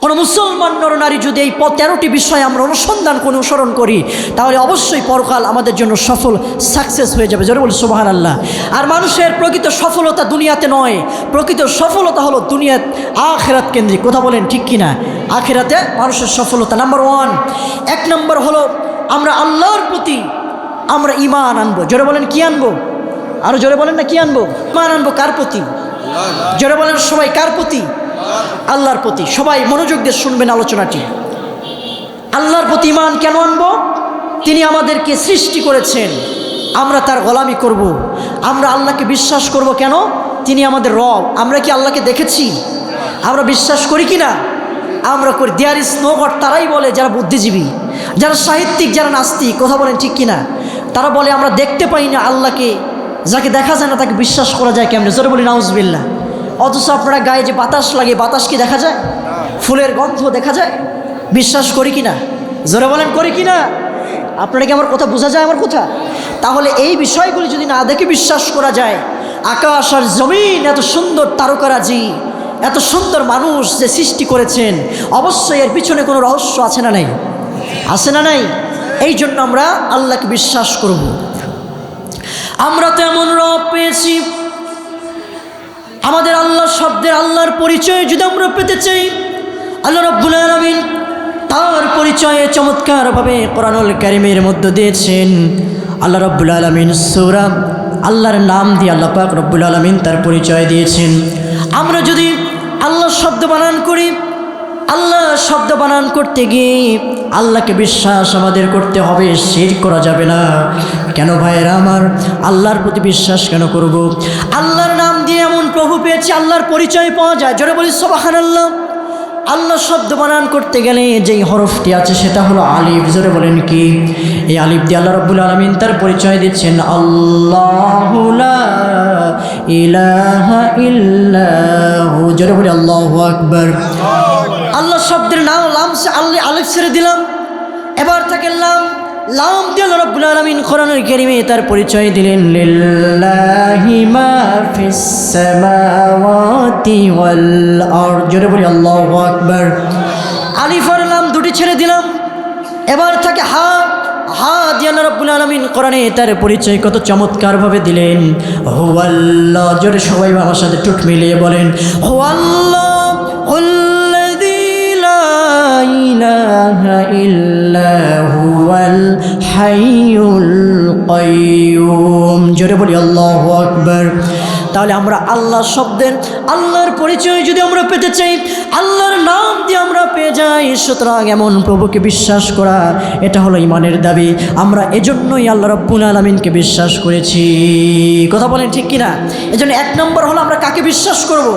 কোনো মুসলমান নরনারী যদি এই 13টি বিষয় আমরা অনুসরণ করি তাহলে অবশ্যই পরকাল আমাদের জন্য সফল সাকসেস হয়ে যাবে। জোরে বলি সুবহানাল্লাহ। আর মানুষের প্রকৃত সফলতা দুনিয়াতে নয়, প্রকৃত সফলতা হলো দুনিয়াত আখিরাত কেন্দ্রিক। কথা বলেন ঠিক কিনা? আখিরাতে মানুষের সফলতা নাম্বার 1। 1 নম্বর হলো আমরা আল্লাহর প্রতি আমরা ঈমান আনবো। জোরে বলেন কি আনবো? আরো জোরে বলেন না কি আনবো? ঈমান আনবো কার প্রতি? জোরে বলেন সবাই, কার প্রতি? আল্লাহর প্রতি। সবাই মনোযোগ দিয়ে শুনবেন আলোচনাটি। আল্লাহর প্রতি ঈমান কেন আনবো? তিনি আমাদেরকে সৃষ্টি করেছেন, আমরা তার গোলামি করব। আমরা আল্লাহকে বিশ্বাস করব কেন? তিনি আমাদের রব। আমরা কি আল্লাহকে দেখেছি? আমরা বিশ্বাস করি কি না? আমরা করি। দেয়ার ইজ নো গড তারাই বলে যারা বুদ্ধিজীবী, যারা সাহিত্যিক, যারা নাস্তিক। কথা বলেন ঠিক কিনা? তারা বলে আমরা দেখতে পাই না আল্লাহকে, যাকে দেখা যায় না তাকে বিশ্বাস করা যায় কেমনে? জোরে বলি নাউজুবিল্লাহ। অথচ আপনারা গায়ে যে বাতাস লাগে, বাতাস কি দেখা যায়? ফুলের গন্ধ দেখা যায়? বিশ্বাস করি কি না? জোরে বলেন করি কি না? আপনারা কি আমার কথা বোঝা যায়? আমার কথা। তাহলে এই বিষয়গুলি যদি না দেখে বিশ্বাস করা যায়, আকাশ আর জমিন, এত সুন্দর তারকারাজি, এত সুন্দর মানুষ যে সৃষ্টি করেছেন, অবশ্যই এর পিছনে কোনো রহস্য আছে না নাই? আছে না নাই? এই জন্য আমরা আল্লাহকে বিশ্বাস করব। আমরা তো এমন রব পেয়েছি, আমাদের আল্লাহ শব্দের, আল্লাহর পরিচয় যদি আমরা পেতে চাই, আল্লাহ রাব্বুল আলামিন তার পরিচয়ে চমৎকারভাবে কোরআনুল কারীমের মধ্যে দিয়েছেন। আল্লাহ রাব্বুল আলামিন সূরা আল্লাহর নাম দিয়ে আল্লাহ পাক রব্বুল আলামিন তার পরিচয় দিয়েছেন। আমরা যদি আল্লাহ শব্দ বানান করি, আল্লাহ শব্দ বানান করতে গিয়ে আল্লাহকে বিশ্বাস আমাদের করতে হবে, শিরক করা যাবে না। কেন ভাইয়েরা আমার? আল্লাহর প্রতি বিশ্বাস কেন করব? আল্লাহর নাম দিয়ে এমন প্রভু পেয়েছি, আল্লাহর পরিচয় পাওয়া যায়। জোরে বলি সুবহানাল্লাহ। আল্লাহ শব্দ বানান করতে গেলে যেই হরফটি আছে সেটা হলো আলিফ। জোরে বলেন কি? এই আলিফ দিয়ে আল্লাহ রাব্বুল আলামিন তার পরিচয় দিচ্ছেন, আল্লাহু লা ইলাহা ইল্লাহু। জোরে বলি আল্লাহু আকবার। আল্লাহ শব্দের নাম লাম সে আলিফ ছেড়ে দিলাম, এবার থাকে লাম। লাম দিয়ে আল্লাহ রাব্বুল আলামিন কোরআনুল কারীমে তার পরিচয় দিলেন, লিল্লাহি মা ফিস সামাওয়াতি ওয়াল আরদ। জোরে বলি আল্লাহু আকবার। আলিফ আর লাম দুটি ছেড়ে দিলাম, এবার থাকে হা। হা দিয়ে আল্লাহ রাব্বুল আলামিন কোরআনে তার পরিচয় কত চমৎকারভাবে দিলেন, হুয়াল্লাহ। জোরে সবাই আমার সাথে টুট মিলিয়ে বলেন, হুয়াল্লাহ ইলাহা ইল্লা হুয়াল হাইয়ুল কাইয়্যুম। জোরে বলি আল্লাহু আকবার। তাহলে আমরা আল্লাহ শব্দের, আল্লাহর পরিচয় যদি আমরা পেতে চাই, আল্লাহর নাম দিয়ে আমরা পেয়ে যাই, সুতরাং এমন প্রভুকে বিশ্বাস করা, এটা হলো ঈমানের দাবি। আমরা এজন্যই আল্লাহ রাব্বুল আলামিনকে বিশ্বাস করেছি। কথা বলেন ঠিক কিনা? এজন্য 1 নম্বর হলো আমরা কাকে বিশ্বাস করব?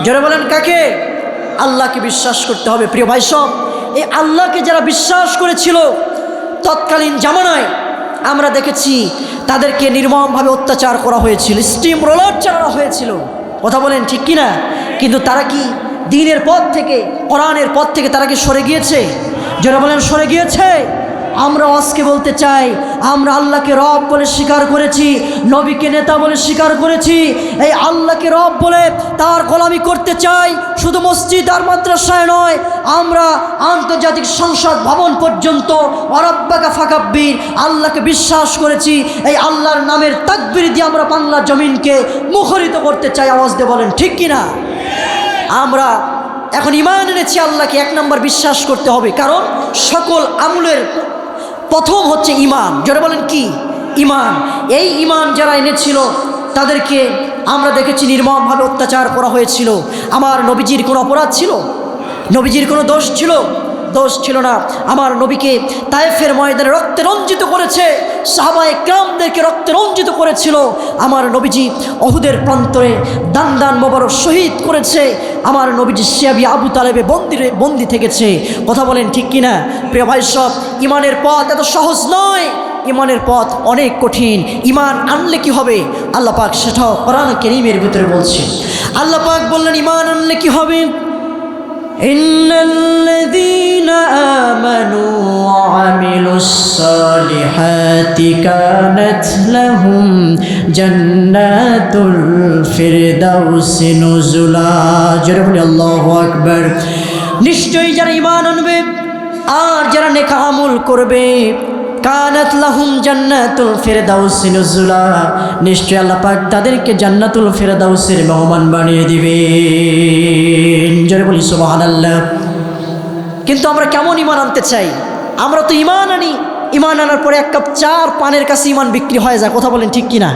জোরে বলেন কাকে? আল্লাহকে বিশ্বাস করতে হবে। প্রিয় ভাই সব, এই আল্লাহকে যারা বিশ্বাস করেছিল তৎকালীন জামানায় আমরা দেখেছি তাদেরকে নির্মমভাবে অত্যাচার করা হয়েছিল, স্টিম রোলার চালানো হয়েছিল। কথা বলেন ঠিক কিনা? কিন্তু তারা কি দ্বীনের পথ থেকে, কোরআনের পথ থেকে তারা কি সরে গিয়েছে? যারা বলেন সরে গিয়েছে। আমরা আজকে বলতে চাই, আমরা আল্লাহকে রব বলে স্বীকার করেছি, নবীকে নেতা বলে স্বীকার করেছি, এই আল্লাহকে রব বলে তার গোলামি করতে চাই। শুধু মসজিদ আর মাদ্রাসায় নয়, আমরা আন্তর্জাতিক সংসদ ভবন পর্যন্ত ওয়ারাব্বাকা ফাকাব্বির, আল্লাহকে বিশ্বাস করেছি। এই আল্লাহর নামের তাকবীর দিয়ে আমরা বাংলা জমিনকে মুখরিত করতে চাই। আওয়াজ দিয়ে বলেন ঠিক কিনা? আমরা এখন ঈমান এনেছি, আল্লাহকে 1 নম্বর বিশ্বাস করতে হবে, কারণ সকল আমলের প্রথম হচ্ছে ঈমান। যারা বলেন কি? ঈমান। এই ঈমান যারা এনেছিল তাদেরকে আমরা দেখেছি নির্মমভাবে অত্যাচার করা হয়েছিল। আমার নবীজির কোনো অপরাধ ছিল? নবীজির কোনো দোষ ছিল? দোষ ছিল না। আমার নবীকে তায়েফের ময়দানে রক্তে রঞ্জিত করেছে, সাহাবায়ে কেরামদেরকে রক্তে রঞ্জিত করেছিল। আমার নবীজি উহুদের প্রান্তরে দান দান মোবারক শহীদ করেছে। আমার নবীজি শিয়াবি আবু তালেবে বন্দি থেকেছে। কথা বলেন ঠিক কিনা? প্রিয় ভাই সব, ঈমানের পথ এত সহজ নয়, ঈমানের পথ অনেক কঠিন। ঈমান আনলে কি হবে? আল্লাহ পাক সেটাও কোরআন কারীমের ভিতরে বলছে। আল্লাহ পাক বললেন ঈমান আনলে কি হবে? ইন্নাল্লাযীনা আমানু ওয়া আমিলুস সালিহাতি কানাত লাহুম জান্নাতুল ফিরদাউসি নুজুলা। জোরে বলি আল্লাহু আকবার। নিশ্চয়ই যারা ঈমান আনবে আর যারা নেক আমল করবে কানাত লাহুম জান্নাতুল ফিরদাউসি নুজুলা, নিশ্চয় আল্লাহ পাক তাদেরকে জান্নাতুল ফিরদাউসের মেহমান বানিয়ে দিবেন। জোরে বলি সুবহানাল্লাহ। কিন্তু আমরা কেমন ঈমান আনতে চাই? আমরা তো ঈমান আনি, ঈমান আনার পরে এক কাপ চা আর পানের কাছে ঈমান বিক্রি হয়ে যায়। কথা বলেন ঠিক কিনা?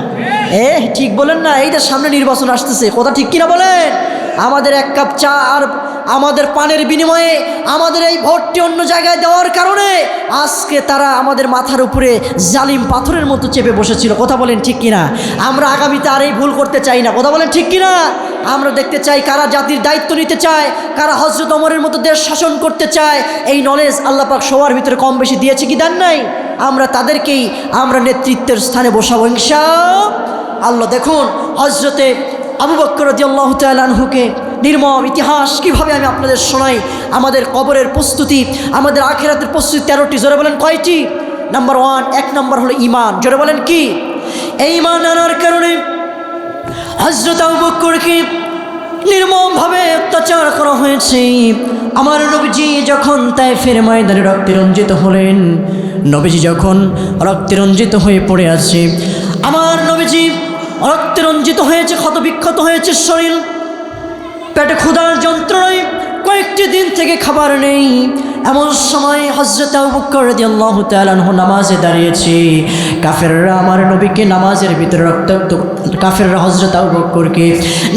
ঠিক বলেন না? এইটা সামনে নির্বাচন আসতেছে, কথা ঠিক কিনা বলেন? আমাদের এক কাপ চা আর আমাদের পানের বিনিময়ে আমাদের এই ভোটটি অন্য জায়গায় দেওয়ার কারণে আজকে তারা আমাদের মাথার উপরে জালিম পাথরের মতো চেপে বসেছিল। কথা বলেন ঠিক কিনা? আমরা আগামীতে আর এই ভুল করতে চাই না। কথা বলেন ঠিক কিনা? আমরা দেখতে চাই কারা জাতির দায়িত্ব নিতে চায়, কারা হযরত ওমরের মতো দেশ শাসন করতে চায়। এই নলেজ আল্লাহ পাক সবার ভিতরে কম বেশি দিয়েছে কি দেন নাই? আমরা তাদেরকেই আমরা নেতৃত্বের স্থানে বসাবো ইনশাআল্লাহ। দেখুন হযরতে আবু বকর রাদিয়াল্লাহু তাআলা আনহুকে নির্মম ইতিহাস কিভাবে আমি আপনাদের শোনাই। আমাদের কবরের প্রস্তুতি, আমাদের আখিরাতের প্রস্তুতি 13টি। জোরে বলেন কয়টি? নাম্বার 1, 1 নম্বর হলো ঈমান। জোরে বলেন কি? এই ঈমান আনার কারণে হযরত আবু বকরকে নির্মমভাবে অত্যাচার করা হয়েছে। আমার নবীজি যখন তায়েফের ময়দানে রক্তে রঞ্জিত হলেন, নবীজি যখন রক্তে রঞ্জিত হয়ে পড়ে আছে, আমার নবীজি রক্তে রঞ্জিত হয়েছে, ক্ষতবিক্ষত হয়েছে শরীর, পেটে ক্ষুধার যন্ত্রণায় কয়েকটি দিন থেকে খাবার নেই। এমন সময় হযরত আবু বকর রাদিয়াল্লাহু তাআলা আনহু নামাজে দাঁড়িয়েছে। কাফেররা আমার নবীকে নামাজের ভিতরে রক্তাক্ত, কাফেররা হযরত আবু বকরকে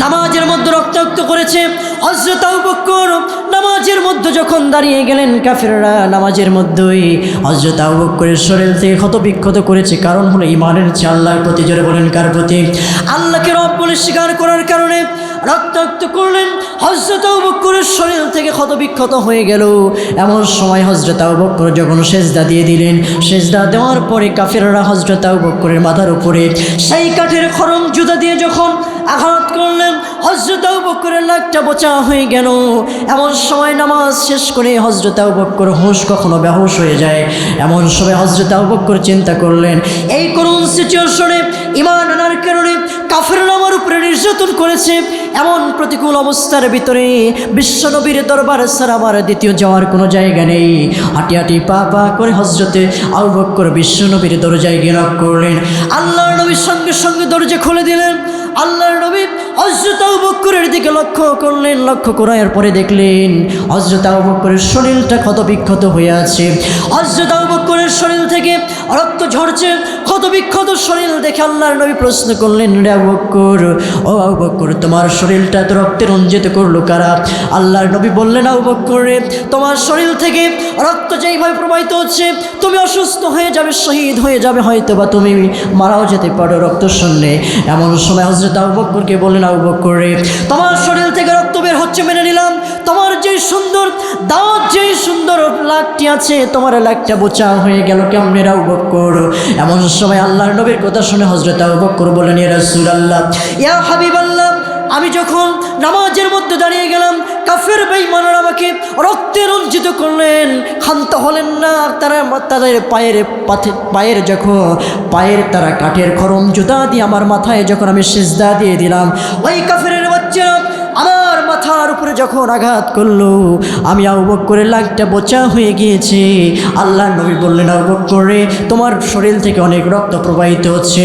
নামাজের মধ্যে রক্তাক্ত করেছে। হযরত আবু বকর নামাজের মধ্যে যখন দাঁড়িয়ে গেলেন, কাফেররা নামাজের মধ্যেই হযরত আবু বকরের শরীর থেকে ক্ষতবিক্ষত করেছে। কারণ হলো ঈমানের চেয়ে আল্লাহর প্রতি। জোরে বলেন কার প্রতি? আল্লাহকে রব বলে স্বীকার করার কারণে রক্তাক্ত করলেন। হযরত আবু বকরের শরীর থেকে ক্ষতবিক্ষত হয়ে গেল। এমন সময় হযরত আবু বকর যখন সেজদা দিয়ে দিলেন, সেজদা দেওয়ার পরে কাফেররা হযরত আবু বকরের মাথার উপরে সেই কাঠের খড়ম জুতা দিয়ে যখন আঘাত করলেন, হযরত আবু বকরের লাকটা বোচা হয়ে গেল। এমন সময় নামাজ শেষ করে হযরত আবু বকর হুঁশ কখনো বেহুশ হয়ে যায়। এমন সময় হযরত আবু বকর চিন্তা করলেন, এই করুণ সিচুয়েশনে ঈমান আনার কারণে কাফেররা আমার উপরে নির্যাতন করেছে। এমন প্রতিকূল অবস্থার ভিতরে বিশ্বনবীর দরবার ছাড়া আমার দ্বিতীয় যাওয়ার কোনো জায়গা নেই। হাঁটি হাঁটি পা পা করে হযরতে আবু বকর বিশ্বনবীর দরজায় গিয়ে নক করলেন। আল্লাহর নবী সঙ্গে সঙ্গে দরজা খুলে দিলেন। আল্লাহর নবী হযরত আবু বকরের দিকে লক্ষ্য করলেন। লক্ষ্য করার পরে দেখলেন হযরত আবু বকরের শরীরটা ক্ষতবিক্ষত হয়ে আছে। হযরত আবু বকরের শরীর থেকে রক্ত ঝরছে। ক্ষতবিক্ষত শরীর দেখে আল্লাহর নবী প্রশ্ন করলেন, রে আবু বকর, ও আবু বকর, তোমার শরীরটা তো রক্তে রঞ্জিত করলো কারা? আল্লাহর নবী বললেন, আবু বকর রে, তোমার শরীর থেকে রক্ত যেইভাবে প্রবাহিত হচ্ছে, তুমি অসুস্থ হয়ে যাবে, শহীদ হয়ে যাবে, হয়তো বা তুমি মারাও যেতে পারো রক্ত শূন্যে। এমন সময় হযরত আবু বকরকে বললেন, আবু বকর রে, তোমার শরীর থেকে রক্ত বের হচ্ছে মেনে নিলাম, তোমার যে সুন্দর দাঁত, যে সুন্দর লাকটি আছে, তোমার লাকটা বোচা হয়ে গেল কেমনে রে আবু বকর? এমন সময় আল্লাহর নবীর কথা শুনে হযরত আবু বকর বললেন, ইয়া রাসূলুল্লাহ, ইয়া হাবিবাল্লাহ, আমি যখন নামাজের মধ্যে দাঁড়িয়ে গেলাম, কাফের বেঈমানরা আমাকে রক্তে রঞ্জিত করলেন, ক্ষান্ত হলেন না। তারা তাদের পায়ের যখন তারা কাঠের খড়ম জুতা দিয়ে আমার মাথায় যখন আমি সিজদা দিয়ে দিলাম, ওই কাফের বাচ্চারা আমার মাথার উপরে যখন আঘাত করলো, আমি আবু বকরের লাকটা বোচা হয়ে গিয়েছে। আল্লাহর নবী বললেন, আবু বকর রে, তোমার শরীর থেকে অনেক রক্ত প্রবাহিত হচ্ছে।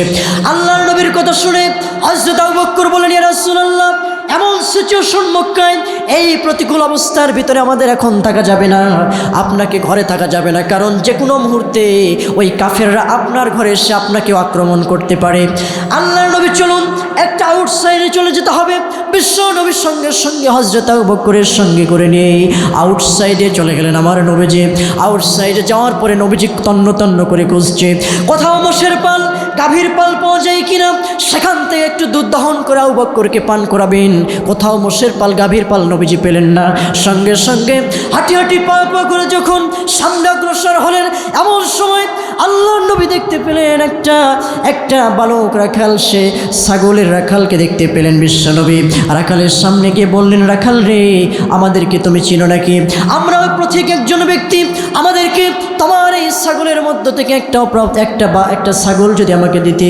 আল্লাহর নবীর কথা শুনে হযরত আবু বকর বললেন, ইয়া রাসূলুল্লাহ, এমন সিচুয়েশন মক্কায়, এই প্রতিকূল অবস্থার ভিতরে আমাদের এখন থাকা যাবে না, আপনাকে ঘরে থাকা যাবে না, কারণ যে কোনো মুহূর্তে ওই কাফেররা আপনার ঘরে এসে আপনাকে আক্রমণ করতে পারে। আল্লাহর নবী, চলুন একটা আউটসাইডে চলে যেতে হবে। বিশ্ব নবীর সঙ্গে সঙ্গে হযরত আবু বকরের সঙ্গে করে নিয়ে আউটসাইডে চলে গেলেন আমার নবীজি। আউটসাইডে যাওয়ার পরে নবীজি তন্ন তন্ন করে খুঁজছে কোথাও মোষের পাল, গাভীর পাল পাওয়া যায় কিনা, সেখান থেকে একটু দুধ দহন করে আবু বকরকে পান করাবেন। কোথাও মোষের পাল, গাভীর পাল নবীজি পেলেন না। সঙ্গে সঙ্গে হাঁটি হাঁটি পা পা করে যখন সামনে অগ্রসর হলেন, এমন সময় আল্লাহর নবী দেখতে পেলেন একটা বালক রাখাল, সে ছাগলের রাখালকে দেখতে পেলেন। বিশ্বনবী রাখালের সামনে গিয়ে বললেন, রাখাল রে, আমাদেরকে তুমি চিনো নাকি? আমরা প্রত্যেক একজন ব্যক্তি, আমাদেরকে তোমার এই ছাগলের মধ্য থেকে একটা ছাগল যদি আমাকে দিতে,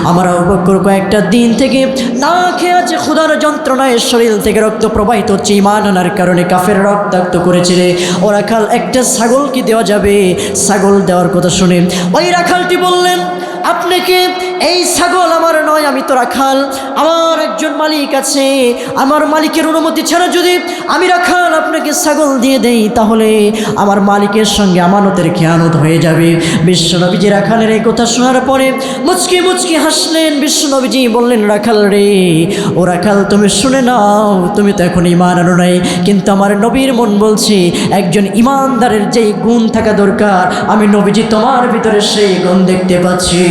আমার আবু বকর কয়েকটা দিন থেকে না খেয়ে আছে, ক্ষুধার যন্ত্রণায় শরীর থেকে রক্ত প্রবাহিত হচ্ছে, ঈমান আনার কারণে কাফের রক্তাক্ত করেছে রে, ও রাখাল একটা ছাগল কি দেওয়া যাবে? ছাগল দেওয়ার কথা শুনে ওই রাখালটি বললেন, আপনাকে এই ছাগল আমার নয়, আমি তো রাখাল, আমার একজন মালিক আছে, আমার মালিকের অনুমতি ছাড়া যদি আমি রাখাল আপনাকে ছাগল দিয়ে দেই তাহলে আমার মালিকের সঙ্গে আমানতের খেয়ানত হয়ে যাবে। বিশ্বনবীজি রাখালের এই কথা শোনার পরে মুচকি মুচকি হাসলেন। বিশ্বনবীজি বললেন, রাখাল রে, ও রাখাল তুমি শুনে নাও, তুমি তো এখন ঈমান আনো নাই, কিন্তু আমার নবীর মন বলছে একজন ঈমানদারের যেই গুণ থাকা দরকার, আমি নবীজি তোমার ভিতরে সেই গুণ দেখতে পাচ্ছি।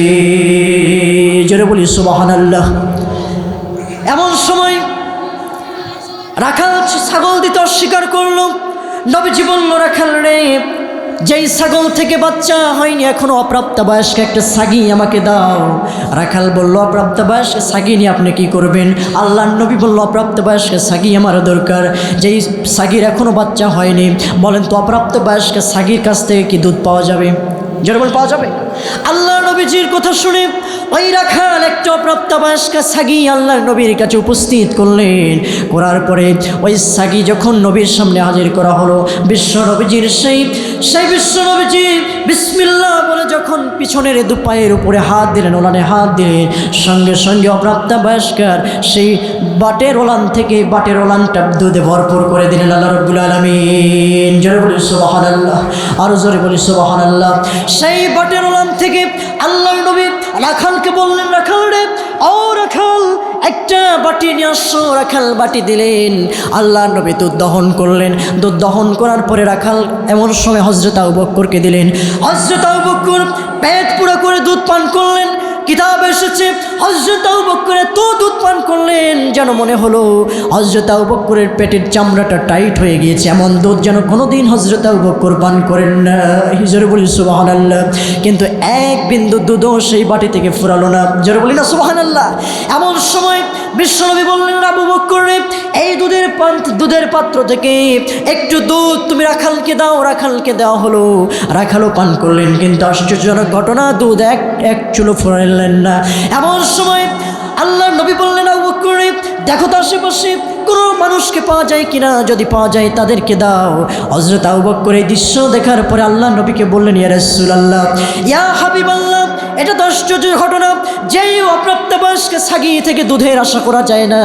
জোরে বলি সুবহানাল্লাহ। এমন সময় রাখাল ছাগল দিতে অস্বীকার করলো। নবীজি বলল, রাখাল রে, যেই ছাগল থেকে বাচ্চা হয়নি এখনো, অপ্রাপ্তবয়স্ক একটা ছাগি আমাকে দাও। রাখাল বলল, অপ্রাপ্তবয়স্ক ছাগি নিয়ে আপনি কি করবেন? আল্লাহর নবী বলল, অপ্রাপ্তবয়স্ক ছাগি আমার দরকার, যেই ছাগির এখনো বাচ্চা হয়নি। বলেন তো অপ্রাপ্তবয়স্ক ছাগির কাছ থেকে কি দুধ পাওয়া যাবে? যেরকম পাওয়া যাবে। আল্লাহ নবীজির কথা শুনে ওই রাখাল একটা অপ্রাপ্তবয়স্ক ছাগি আল্লাহর নবীর কাছে উপস্থিত করলেন। করার পরে ওই ছাগি যখন নবীর সামনে হাজির করা হলো, বিশ্ব নবীজির সেই বিশ্ব নবীজি বিসমিল্লাহ বলে যখন পিছনের দুপায়ের উপরে হাত দিলেন, ওলানে হাত দিলেন, সঙ্গে সঙ্গে অপ্রাপ্তবয়স্কার সেই বাটের ওলান থেকে বাটের ওলানটা দুধে ভরপুর করে দিলেন আল্লাহ রাব্বুল আলামিন। জোরে বলি সুবহানাল্লাহ, আরো জোরে বলি সুবহানাল্লাহ। সেই বাটের ওলান থেকে আল্লাহর নবী রাখালকে বললেন, রাখাল রে, ও রাখাল, একটা বাটি নিয়ে আসো। রাখাল বাটি দিলেন, আল্লাহর নবী দুধ দহন করলেন। দুধ দহন করার পরে রাখাল এমন সময় হযরত আবু বকরকে দিলেন। হযরত আবু বকর পেট পুরো করে দুধ পান করলেন। কিতাব এসেছে হযরত আবু বকর তো দুধ পান করলেন যেন মনে হলো হযরত আবু বকরের পেটের চামড়াটা টাইট হয়ে গিয়েছে। এমন দুধ যেন কোনোদিন হযরত আবু বকর পান করেন না। জোরে বলি সুবহানাল্লাহ। কিন্তু এক বিন্দু দুধও সেই বাটি থেকে ফুরালো না। জোরে বলি না সুবহানাল্লাহ। এমন সময় বিশ্বনবী বললেন, আবু বকর, এই দুধের পাত্র থেকে একটু দুধ তুমি রাখালকে দাও। রাখালকে দেওয়া হলো, রাখালও পান করলেন, কিন্তু আশ্চর্যজনক ঘটনা, দুধ এক চুলো ফুরালেন না। এমন সময় আল্লাহর নবী বললেন, আবু বকর, দেখো তো আশেপাশে কোনো মানুষকে পাওয়া যায় কিনা, যদি পাওয়া যায় তাদেরকে দাও। হযরত আবু বকর এই দৃশ্য দেখার পরে আল্লাহর নবীকে বললেন, ইয়া রাসূলুল্লাহ, ইয়া হাবিবাল্লাহ, এটা তো আশ্চর্যের ঘটনা, যেই অপ্রাপ্তবয়স্ক ছাগি থেকে দুধের আশা করা যায় না,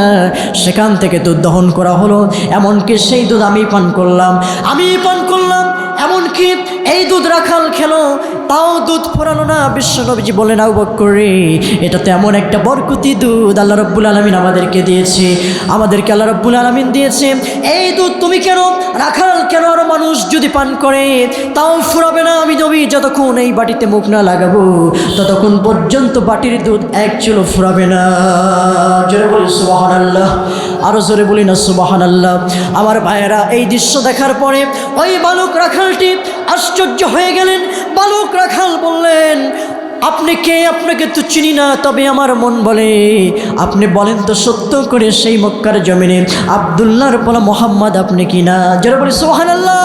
সেখান থেকে দুধ দহন করা হলো, এমনকি সেই দুধ আমি পান করলাম। এমনকি এই দুধ রাখাল খেলো, তাও দুধ ফোরালো না। বিশ্বনবীজি বললেন, আবু বকর, এটা তো এমন একটা বরকতি দুধ আল্লাহ রাব্বুল আলামিন আমাদেরকে দিয়েছে, আমাদেরকে আল্লাহ রাব্বুল আলামিন দিয়েছে। এই দুধ তুমি কেন, রাখাল কেন, আরো মানুষ যদি পান করে তাও ফুরাবে না। আমি নবী যতক্ষণ এই বাটিতে মুখ না লাগাবো ততক্ষণ পর্যন্ত বাটির দুধ এক চুলো ফুরাবে না। জোরে বলি সুবহানাল্লাহ, আরো জোরে বলি না সুবহানাল্লাহ। আমার ভাইয়েরা, এই দৃশ্য দেখার পরে ওই বালক রাখালটি আশ্চর্য হয়ে গেলেন। বালক রাখাল বললেন, আপনি কে? আপনাকে তো চিনি না, তবে আমার মন বলে আপনি বলেন তো সত্য করে, সেই মক্কার জমিনে আব্দুল্লাহর পোলা মোহাম্মদ আপনি কি না? যারা বলি সুবহানাল্লাহ।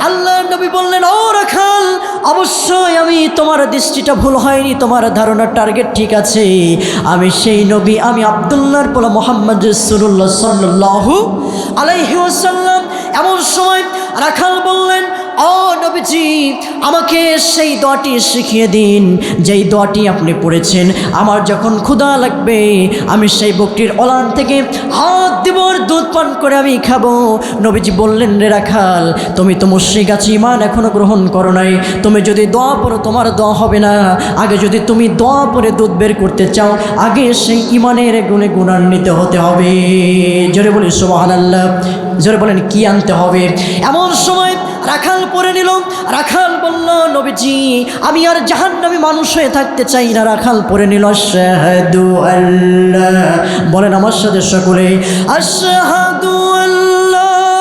আল্লাহ নবী বললেন, ও রাখাল, অবশ্যই আমি, তোমার দৃষ্টিটা ভুল হয়নি, তোমার ধারণার টার্গেট ঠিক আছে, আমি সেই নবী, আমি আব্দুল্লাহর পোলা মোহাম্মদ রাসূলুল্লাহ সাল্লাল্লাহু আলাইহি ওয়াসাল্লাম। এমন সময় রাখাল বললেন, ও নবীজি, আমাকে সেই দোয়াটি শিখিয়ে দিন, যেই দোয়াটি আপনি পড়েছেন, আমার যখন ক্ষুধা লাগবে আমি সেই বকরির ওলান থেকে হাত দিব, দুধ পান করে আমি খাবো। নবীজি বললেন, রে রাখাল, তুমি তো মুশরিক আছো, ঈমান এখনো গ্রহণ করো নাই, তুমি যদি দোয়া পড়ো তোমার দোয়া হবে না। আগে যদি তুমি দোয়া পড়ে দুধ বের করতে চাও, আগে সেই ঈমানের গুণে গুণান্বিত হতে হবে। জোরে বলি সুবহানাল্লাহ। জোরে বলেন, কি আনতে হবে? এমন সময় রাখাল পরে নিল। রাখাল বলল, নবীজি, আমি আর জাহান্নামী মানুষ হয়ে থাকতে চাই না। রাখাল পরে নিল, আশহাদু আল্লাহ, বলেন আমার সাথে সকলে, আশহাদু আল্লাহ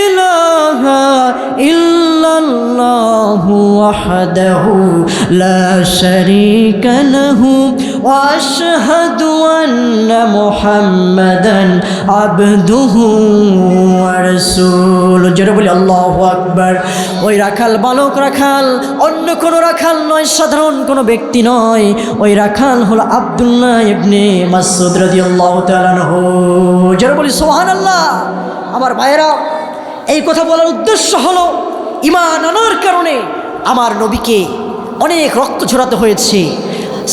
ইলাহা ইল্লাল্লাহু ওয়াহদাহু লা শারীকা লাহু وأشهد أن محمدا عبده ورسوله জোরে বলি আল্লাহু আকবার। ওই রাখাল বালক রাখাল অন্য কোনো রাখাল নয়, সাধারণ কোনো ব্যক্তি নয়, ওই রাখাল হলো আব্দুল্লাহ ইবনে মাসউদ রাদিয়াল্লাহু তাআলা আনহু। জোরে বলি সুবহানাল্লাহ। আমার ভাইয়েরা, এই কথা বলার উদ্দেশ্য হলো ঈমান আনার কারণে আমার নবীকে অনেক রক্ত ঝরাতে হয়েছে,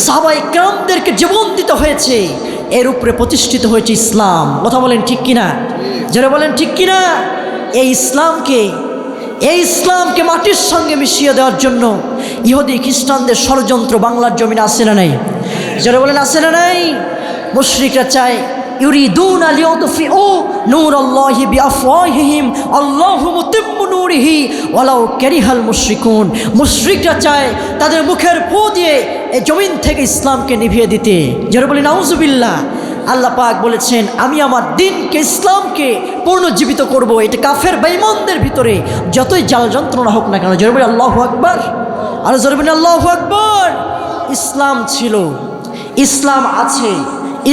সাহাবায়ে কেরামদেরকে জীবন দিতে হয়েছে, এর উপরে প্রতিষ্ঠিত হয়েছে ইসলাম। কথা বলেন ঠিক কিনা? যারা বলেন ঠিক কিনা? এই ইসলামকে মাটির সঙ্গে মিশিয়ে দেওয়ার জন্য ইহুদি খ্রিস্টানদের ষড়যন্ত্র বাংলার জমিনে আসে না নাই? যারা বলেন আসে না নাই? মুশরিকরা চায় ইউরিদুনা লিউতফিউ নূরাল্লাহি বিআফওয়াহিহিম আল্লাহু মুতিম্মু নূরিহি ওয়ালাউ কারিহাল মুশরিকুন। মুশরিকরা চায় তাদের মুখের ফু দিয়ে এই জমিন থেকে ইসলামকে নিভিয়ে দিতে। যারা বলেন নাউজুবিল্লাহ। আল্লাহ পাক বলেছেন আমি আমার দ্বীনকে ইসলামকে পুনর্জীবিত করব। এটা কাফের বেঈমানদের ভিতরে যতই জাল যন্ত্রণা হোক না কেন। যারা বলেন আল্লাহু আকবার। আর যারা বলেন আল্লাহু আকবার। ইসলাম ছিল, ইসলাম আছে,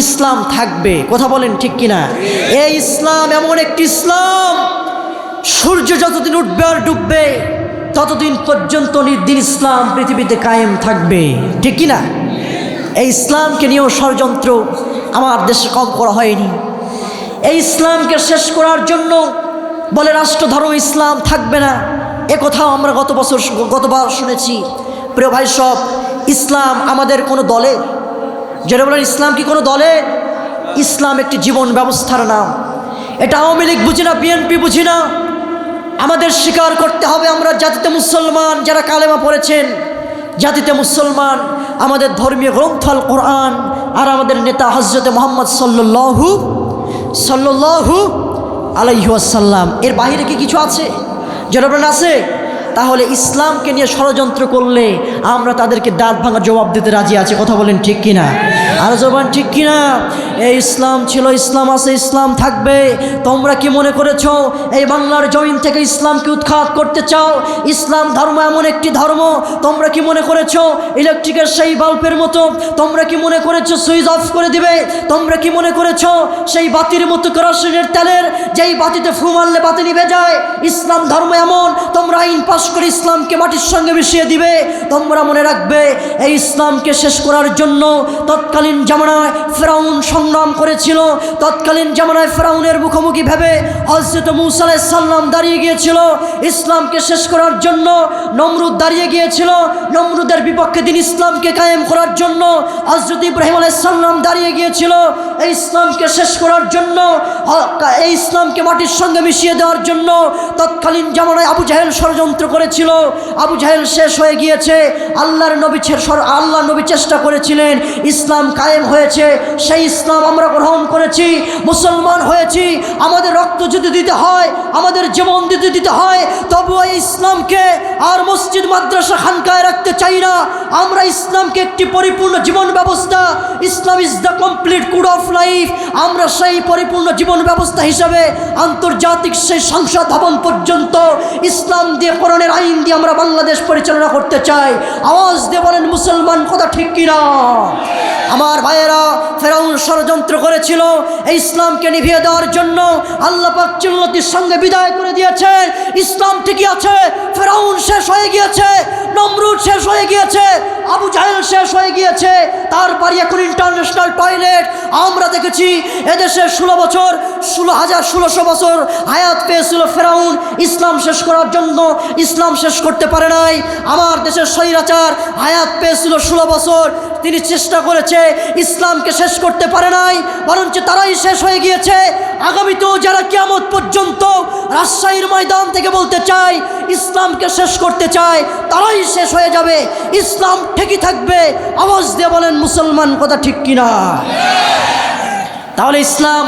ইসলাম থাকবে। কথা বলেন ঠিক কিনা? এই ইসলাম এমন একটি ইসলাম, সূর্য যতদিন উঠবে আর ডুববে ততদিন পর্যন্ত নির্দিন ইসলাম পৃথিবীতে কায়েম থাকবে। ঠিক কিনা? এই ইসলামকে নিয়েও ষড়যন্ত্র আমার দেশে কম করা হয়নি। এই ইসলামকে শেষ করার জন্য বলে রাষ্ট্রধর্ম ইসলাম থাকবে না, এ কথাও আমরা গতবার শুনেছি। প্রিয় ভাই সব, ইসলাম আমাদের কোনো দলে, যারা বলেন ইসলাম কি কোনো দলে? ইসলাম একটি জীবন ব্যবস্থার নাম। এটা আওয়ামী লীগ বুঝি না, বিএনপি বুঝি না। আমাদের স্বীকার করতে হবে আমরা জাতিতে মুসলমান, যারা কালেমা পড়েছেন জাতিতে মুসলমান। আমাদের ধর্মীয় গ্রন্থ আল কোরআন আর আমাদের নেতা হযরতে মুহাম্মদ সাল্লাল্লাহু আলাইহি ওয়াসাল্লাম, এর বাইরে কি কিছু আছে? যারা বলেন আছে, তাহলে ইসলামকে নিয়ে ষড়যন্ত্র করলে আমরা তাদেরকে দাঁত ভাঙা জবাব দিতে রাজি আছি। কথা বলেন ঠিক কিনা? আর জবান ঠিক কিনা? এই ইসলাম ছিল, ইসলাম আছে, ইসলাম থাকবে। তোমরা কি মনে করেছো এই বাংলার জমিন থেকে ইসলামকে উৎখাত করতে চাও? ইসলাম ধর্ম এমন একটি ধর্ম, তোমরা কি মনে করেছো ইলেকট্রিকের সেই বাল্বের মতো তোমরা কি মনে করেছো সুইচ অফ করে দিবে? তোমরা কি মনে করেছো সেই বাতির মতো কেরোসিনের তেলের যেই বাতিতে ফু মারলে বাতি নিভে যায়? ইসলাম ধর্ম এমন, তোমরা আইন পাস করে ইসলামকে মাটির সঙ্গে মিশিয়ে দিবে। তোমরা মনে রাখবে এই ইসলামকে শেষ করার জন্য তৎকালীন জামানায় ফেরাউন সংগ্রাম করেছিল। তৎকালীন জামানায় ফেরাউনের মুখোমুখি ভেবে হযরত মূসা আলাইহিস সালাম দাঁড়িয়ে গিয়েছিল। ইসলামকে শেষ করার জন্য নমরুদ দাঁড়িয়ে গিয়েছিল। নমরুদের বিপক্ষে দিন ইসলামকে কায়েম করার জন্য হযরত ইব্রাহিম আলাইহিস সালাম দাঁড়িয়ে গিয়েছিল। এই ইসলামকে শেষ করার জন্য, এই ইসলামকে মাটির সঙ্গে মিশিয়ে দেওয়ার জন্য তৎকালীন জামানায় আবু জাহেল ষড়যন্ত্র করেছিল। আবু জাহেল শেষ হয়ে গিয়েছে। আল্লাহ নবী চেষ্টা করেছিলেন, ইসলাম কায়েম হয়েছে। সেই ইসলাম আমরা গ্রহণ করেছি, মুসলমান হয়েছি। আমাদের রক্ত যদি দিতে হয়, আমাদের জীবন দিতে হয়, তবুও এই ইসলামকে আর মসজিদ মাদ্রাসা খানকায় রাখতে চাই না। আমরা ইসলামকে একটি পরিপূর্ণ জীবন ব্যবস্থা, Islam is the complete code of life, আমরা সেই পরিপূর্ণ জীবন ব্যবস্থা হিসাবে আন্তর্জাতিক সেই সংসদ ভবন পর্যন্ত ইসলাম দিয়ে, কোরআনের আইন দিয়ে আমরা বাংলাদেশ পরিচালনা করতে চাই। আওয়াজ দিয়ে বলেন মুসলমান, কথা ঠিক কিনা? আমার ভাইয়েরা, ফেরাউন ষড়যন্ত্র করেছিল এই ইসলামকে নিভিয়ে দেওয়ার জন্য। আল্লাহ পাক চিল্লতির সঙ্গে বিদায় করে দিয়েছেন। ইসলাম ঠিকই আছে, ফেরাউন শেষ হয়ে গিয়েছে, নমরুদ শেষ হয়ে গিয়েছে, আবু জাহেল শেষ হয়ে গিয়েছে। তারপরে এখন ইন্টারন্যাশনাল টয়লেট। আমরা দেখেছি এদেশে 16,000 বছর হায়াত পেয়েছিল ফেরাউন ইসলাম শেষ করার জন্য, ইসলাম শেষ করতে পারে নাই। আমার দেশের স্বৈরাচার হায়াত পেয়েছিল 16 বছর, তিনি চেষ্টা করেছে, ইসলামকে শেষ করতে পারে নাই, বরঞ্চ তারাই শেষ হয়ে গিয়েছে। আগামীতেও যারা কিয়ামত পর্যন্ত রাজশাহীর ময়দান থেকে বলতে চায় ইসলামকে শেষ করতে চায়, তারাই শেষ হয়ে যাবে, ইসলাম ঠিকই থাকবে। আওয়াজ দিয়ে বলেন মুসলমান, কথা ঠিক কিনা? তাহলে ইসলাম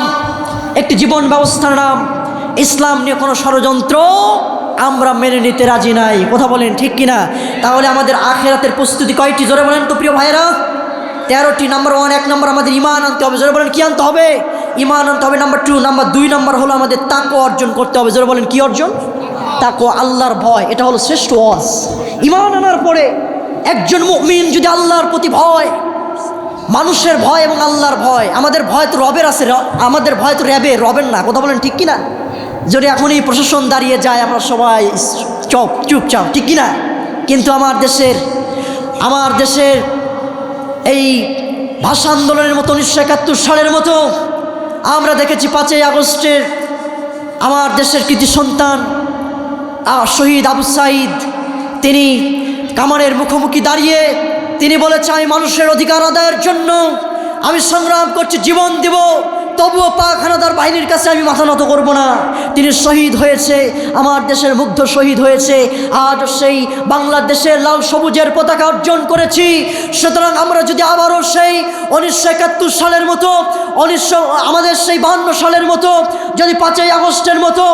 একটি জীবন ব্যবস্থার নাম। ইসলাম নিয়ে কোনো ষড়যন্ত্র আমরা মেনে নিতে রাজি নাই। কথা বলেন ঠিক কিনা? তাহলে আমাদের আখিরাতের প্রস্তুতি কয়টি? জোরে বলেন তো প্রিয় ভাইয়েরা। 13টি। নাম্বার 1, 1 নম্বর আমাদের ঈমান আনতে হবে। জোরে বলেন কি আনতে হবে? ঈমান আনতে হবে। নাম্বার 2 নম্বর হলো আমাদের তাকওয়া অর্জন করতে হবে। জোরে বলেন কি অর্জন? তাকওয়া, আল্লাহর ভয়। এটা হলো শ্রেষ্ঠ ওয়াজ। ঈমান আনার পরে একজন মুমিন যদি আল্লাহর প্রতি ভয়, মানুষের ভয় এবং আল্লাহর ভয়। আমাদের ভয় তো রবের আছে, আমাদের ভয় তো রবের না। কথা বলেন ঠিক কিনা? যদি এখনই প্রশাসন দাঁড়িয়ে যায় আমরা সবাই চুপচাপ, ঠিক কিনা? কিন্তু আমার দেশের এই ভাষা আন্দোলনের মতো 1971 সালের মতো আমরা দেখেছি 5ই আগস্টের আমার দেশের কৃতি সন্তান শহীদ আবু সাঈদ, তিনি কামানের মুখোমুখি দাঁড়িয়ে তিনি বলেছে, আমি মানুষের অধিকার আদায়ের জন্য আমি সংগ্রাম করছি, জীবন দেব, তবুও পাক হানাদার বাহিনীর কাছে আমি মাথা নত করব না। তিনি শহীদ হয়েছে, আমার দেশের মুগ্ধ শহীদ হয়েছে। আজ সেই বাংলাদেশের লাল সবুজের পতাকা অর্জন করেছি। সুতরাং আমরা যদি আবারও সেই 1971 সালের মতো আমাদের সেই 52 সালের মতো যদি 5ই আগস্টের মতো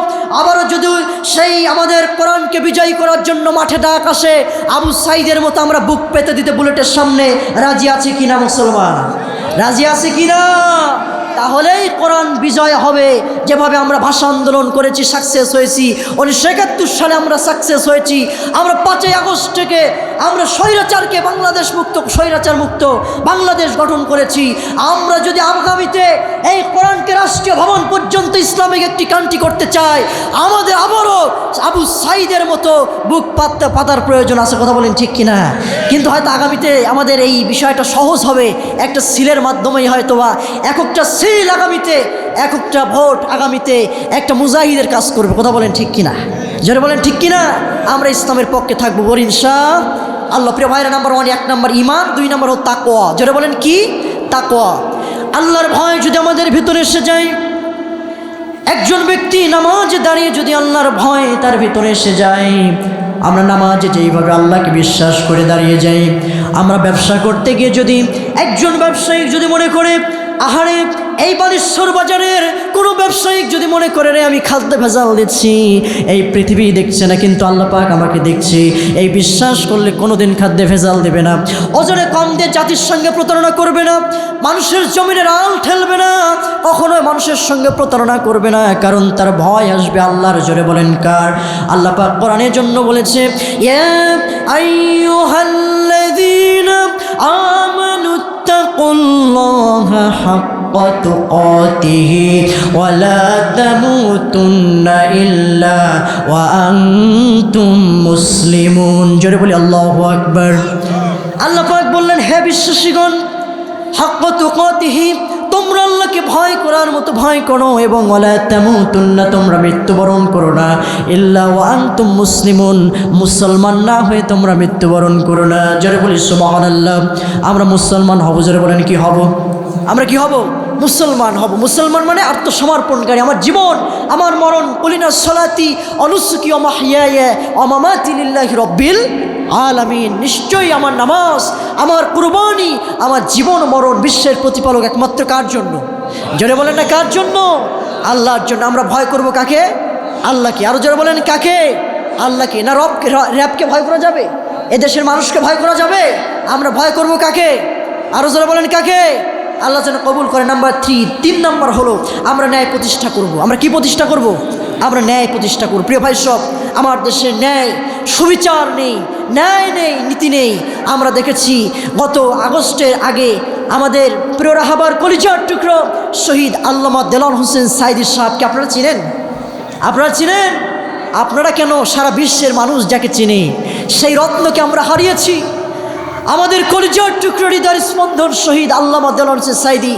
আবারও যদি সেই আমাদের কোরআনকে বিজয়ী করার জন্য মাঠে ডাক আসে, আবু সাঈদের মতো আমরা বুক পেতে দিতে বুলেটের সামনে রাজি আছি কিনা মুসলমান? রাজি আছি কিনা? তাহলেই কোরআন বিজয় হবে। যেভাবে আমরা ভাষা আন্দোলন করেছি, সাকসেস হয়েছি, 1971 সালে আমরা সাকসেস হয়েছি, আমরা 5ই আগস্ট থেকে আমরা স্বৈরাচারকে স্বৈরাচার মুক্ত বাংলাদেশ গঠন করেছি। আমরা যদি আগামীতে এই কোরআনকে রাষ্ট্রীয় ভবন পর্যন্ত ইসলামিক একটি কান্ট্রি করতে চাই, আমাদের আবারও আবু সাঈদের মতো বুক পাতার প্রয়োজন আছে। কথা বলেন ঠিক কিনা? কিন্তু হয়তো আগামীতে আমাদের এই বিষয়টা সহজ হবে একটা সিলের মাধ্যমেই, হয়তোবা একটা সিল আগামীতে, একটা ভোট আগামীতে একটা মুজাহিদের কাজ করবে। কথা বলেন ঠিক কিনা? যারা বলেন ঠিক কিনা? আমরা ইসলামের পক্ষে থাকবো বলি ইনশাআল্লাহ। প্রিয় ভাইরা, নাম্বার 1 1 নম্বর ঈমান, 2 নম্বর হলো তাকওয়া। যারা বলেন কি? তাকওয়া। আল্লাহর ভয় যদি আমাদের ভিতরে এসে যায়, একজন ব্যক্তি নামাজে দাঁড়িয়ে যদি আল্লাহর ভয় তার ভিতরে এসে যায়, আমরা নামাজে যেইভাবে আল্লাহকে বিশ্বাস করে দাঁড়িয়ে যাই, আমরা ব্যবসা করতে গিয়ে যদি একজন ব্যবসায়িক যদি মনে করে, আহারে এই বানেশ্বর বাজারের কোনো ব্যবসায়িক যদি মনে করে, রে আমি খাদ্য ভেজাল দিচ্ছি, এই পৃথিবী দেখছে না কিন্তু আল্লাহ পাক আমাকে দেখছে, এই বিশ্বাস করলে কোনোদিন খাদ্যে ভেজাল দেবে না, ওজনে কম দিয়ে জাতির সঙ্গে প্রতারণা করবে না, মানুষের জমিনের আল ঠেলবে না, কখনোই মানুষের সঙ্গে প্রতারণা করবে না, কারণ তার ভয় আসবে আল্লাহর। জোরে বলেন কার? আল্লাহ পাক কোরআনের জন্য বলেছে, ইয়া আইয়ুহাল্লাযীনা আমানুত্তাকুল্লাহা হাক্কা তুকাতিহি ওয়া লা তামুতুন্না ইল্লা ওয়া আনতুম মুসলিমুন। জোরে বলি আল্লাহু আকবার। আল্লাহ পাক বললেন, হে বিশ্বাসীগণ, হাক্কা তুকাতিহি, তোমরা আল্লাহকে ভয় করার মতো ভয় করো, এবং ওয়ালা তামুতুন্না, তোমরা মৃত্যুবরণ করো না, ইল্লা ওয়া আনতুম মুসলিমুন, মুসলমান না হয়ে তোমরা মৃত্যুবরণ করো না। জোরে বলি সুবহানাল্লাহ। আমরা মুসলমান হব। জোরে বলেন কি হব? আমরা কি হব? মুসলমান হব। মুসলমান মানে আত্মসমর্পণকারী। আমার জীবন, আমার মরণ, কুলিনা সলাতি অনুসুকি ওয়া মাহইয়ায়া ওয়া মামাতি লিল্লাহি রাব্বিল আলামিন। নিশ্চয়ই আমার নামাজ, আমার কুরবানি, আমার জীবন মরণ বিশ্বের প্রতিপালক একমাত্র কার জন্য? জোরে বলেন না কার জন্য? আল্লাহর জন্য। আমরা ভয় করব কাকে? আল্লাহকে। আরো জোরে বলেন কাকে? আল্লাহকে। না রবকে ভয় করা যাবে? এদেশের মানুষকে ভয় করা যাবে? আমরা ভয় করব কাকে? আরো জোরে বলেন কাকে? আল্লাহ যেন কবুল করে। নাম্বার 3 নম্বর হলো আমরা ন্যায় প্রতিষ্ঠা করব। আমরা কি প্রতিষ্ঠা করব? আমরা ন্যায় প্রতিষ্ঠা করব। প্রিয় ভাই সব, আমার দেশে ন্যায় সুবিচার নেই, ন্যায় নেই, নীতি নেই। আমরা দেখেছি গত আগস্টের আগে আমাদের প্রিয় রাহাবার কলিজার টুকরো শহীদ আল্লামা দেলোয়ার হোসেন সাঈদী সাহেবকে আপনারা চিনেন? আপনারা চিনেন? আপনারা কেন, সারা বিশ্বের মানুষ যাকে চিনে, সেই রত্নকে আমরা হারিয়েছি। আমাদের কলিজার টুকরো হৃদয় স্পন্দন শহীদ আল্লামা দেলোয়ার হোসেন সাঈদী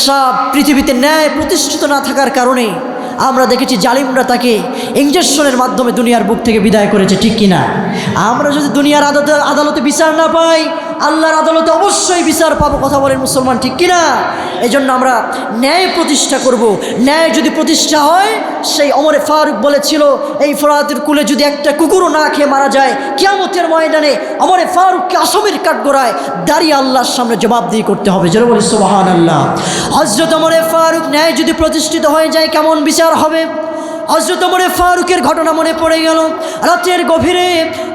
সাহেব পৃথিবীতে ন্যায় প্রতিষ্ঠিত না থাকার কারণে আমরা দেখেছি জালিমরা তাকে ইঞ্জেকশনের মাধ্যমে দুনিয়ার বুক থেকে বিদায় করেছে। ঠিক কিনা? আমরা যদি দুনিয়ার আদালতে বিচার না পাই, আল্লাহর আদালতে অবশ্যই বিচার পাবো। কথা বলেন মুসলমান, ঠিক কিনা? এই জন্য আমরা ন্যায় প্রতিষ্ঠা করব। ন্যায় যদি প্রতিষ্ঠা হয়, সেই ওমরে ফারুক বলেছিল, এই ফরাতের কুলে যদি একটা কুকুরও না খেয়ে মারা যায়, কিয়ামতের ময়দানে ওমরে ফারুককে আসামির কাঠগড়ায় দাঁড়িয়ে আল্লাহর সামনে জবাবদিহি করতে হবে। যেন বলি সুবহানাল্লাহ। হযরত ওমরে ফারুক ন্যায় যদি প্রতিষ্ঠিত হয়ে যায়, কেমন বিচার হবে? হযরত ওমরে ফারুকের ঘটনা মনে পড়ে গেল। রাতের গভীরে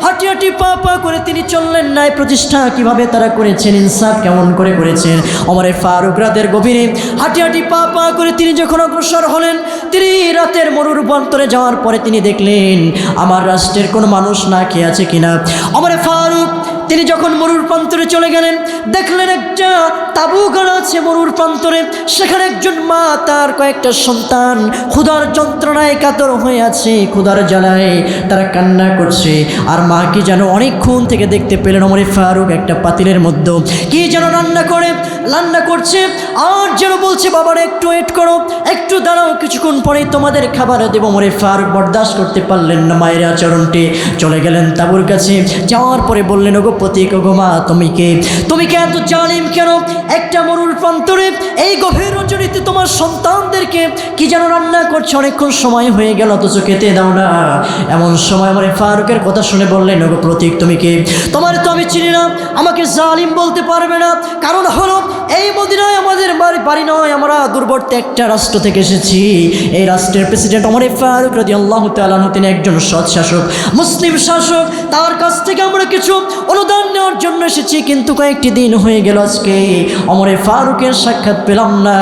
হাঁটি হাঁটি পা পা করে তিনি চললেন। ন্যায় প্রতিষ্ঠা কিভাবে তারা করেছেন, ইনসাফ কেমন করে করেছেন। ওমরে ফারুক রাতের গভীরে হাঁটি হাঁটি পা পা করে তিনি যখন অগ্রসর হলেন, তিনি রাতের মরুর প্রান্তরে যাওয়ার পরে তিনি দেখলেন আমার রাষ্ট্রের কোনো মানুষ না খেয়ে আছে কিনা। ওমরে ফারুক তিনি যখন মরুর প্রান্তরে চলে গেলেন, দেখলেন একটা তাঁবু গাড়া আছে মরুর প্রান্তরে। সেখানে একজন মা তার কয়েকটা সন্তান ক্ষুধার যন্ত্রণায় কাতর হয়ে আছে, ক্ষুধার জ্বালায় তারা কান্না করছে। আর মা কি যেন অনেকক্ষণ থেকে দেখতে পেলেন ওমরে ফারুক একটা পাতিলের মধ্যে কি যেন রান্না করছে, আর যেন বলছে বাবারে একটু ওয়েট করো, একটু দাঁড়াও, কিছুক্ষণ পরে তোমাদের খাবার দেবো। ওমরে ফারুক বরদাস্ত করতে পারলেন না মায়ের আচরণটি, চলে গেলেন তাঁবুর কাছে। যাওয়ার পরে বললেন, ওগো পতিক, ওগো মা, তুমি কে এত জালিম কেন? একটা মরুর প্রান্তরে এই গভীর রজনীতে তোমার সন্তানদেরকে কি যেন রান্না করছে, অনেকক্ষণ সময় হয়ে গেল অথচ খেতে দাও না। এমন সময় ওমরে ফারুকের কথা শুনে বললেন, ওগো প্রতীক, তুমি কে? তোমার তো আমি চিনি না, আমাকে জালিম বলতে পারবে না। কারণ হলো এই মদিনায় আমাদের বাড়ি নয়, আমরা দূরবর্তী একটা রাষ্ট্র থেকে এসেছি। এই রাষ্ট্রের প্রেসিডেন্ট ওমরে ফারুক রাদিয়াল্লাহু তাআলা আনহু, তিনি একজন সৎ শাসক, মুসলিম শাসক। তার কাছ থেকে আমরা কিছু অনুদান নেওয়ার জন্য এসেছি, কিন্তু কয়েকটি দিন হয়ে গেল আজকে ওমরে ফারুকের সাক্ষাৎ পেলাম না।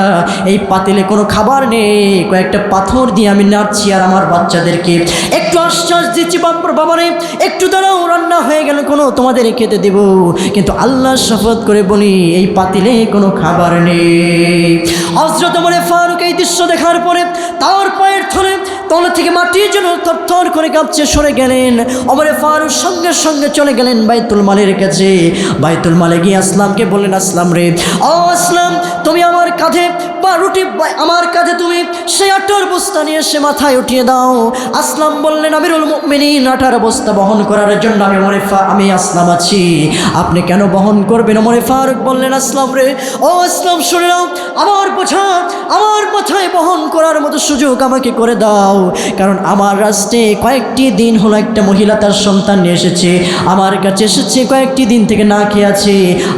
এই পাতিলে কোনো খাবার নেই, কয়েকটা পাথর দিয়ে আমি নাড়ছি আর আমার বাচ্চাদেরকে একটু আশ্বাস দিচ্ছি, বাবারে একটু দাঁড়াও, রান্না হয়ে গেল কোনো তোমাদের খেতে দেব, কিন্তু আল্লাহ শপথ করে বলি এই পাতিলে কোনো খাবার নেই। হযরত ওমরে ফারুক এই দৃশ্য দেখার পরে তার পায়ের তলে থেকে মাটি যেন থরথর করে কাঁপছে, সরে গেলেন। ওমরে ফারুক সঙ্গে সঙ্গে চলে গেলেন বাইতুল মালের কাছে। বাইতুল মালে গিয়ে আসলামকে বললেন, আসলাম রে, ও আসলাম, তুমি আমার কাঁধে বা রুটি আমার কাঁধে তুমি সেই আটার বস্তা নিয়ে এসে মাথায় উঠিয়ে দাও। আসলাম বললেন, আমিরুল মুমিনিন, আটার বস্তা বহন করার জন্য আমি আসলাম আছি, আপনি কেন বহন করবেন? ওমরে ফারুক বললেন, আসলাম রে, ও আসলাম, শুনে নাও, আমার মাথায় বহন করার মতো সুযোগ আমাকে করে দাও। কারণ আমার রাষ্ট্রে কয়েকটি দিন হলো একটা মহিলা তার সন্তান নিয়ে এসেছে, আমার কাছে এসেছে, কয়েকটি দিন থেকে না খেয়ে আছে।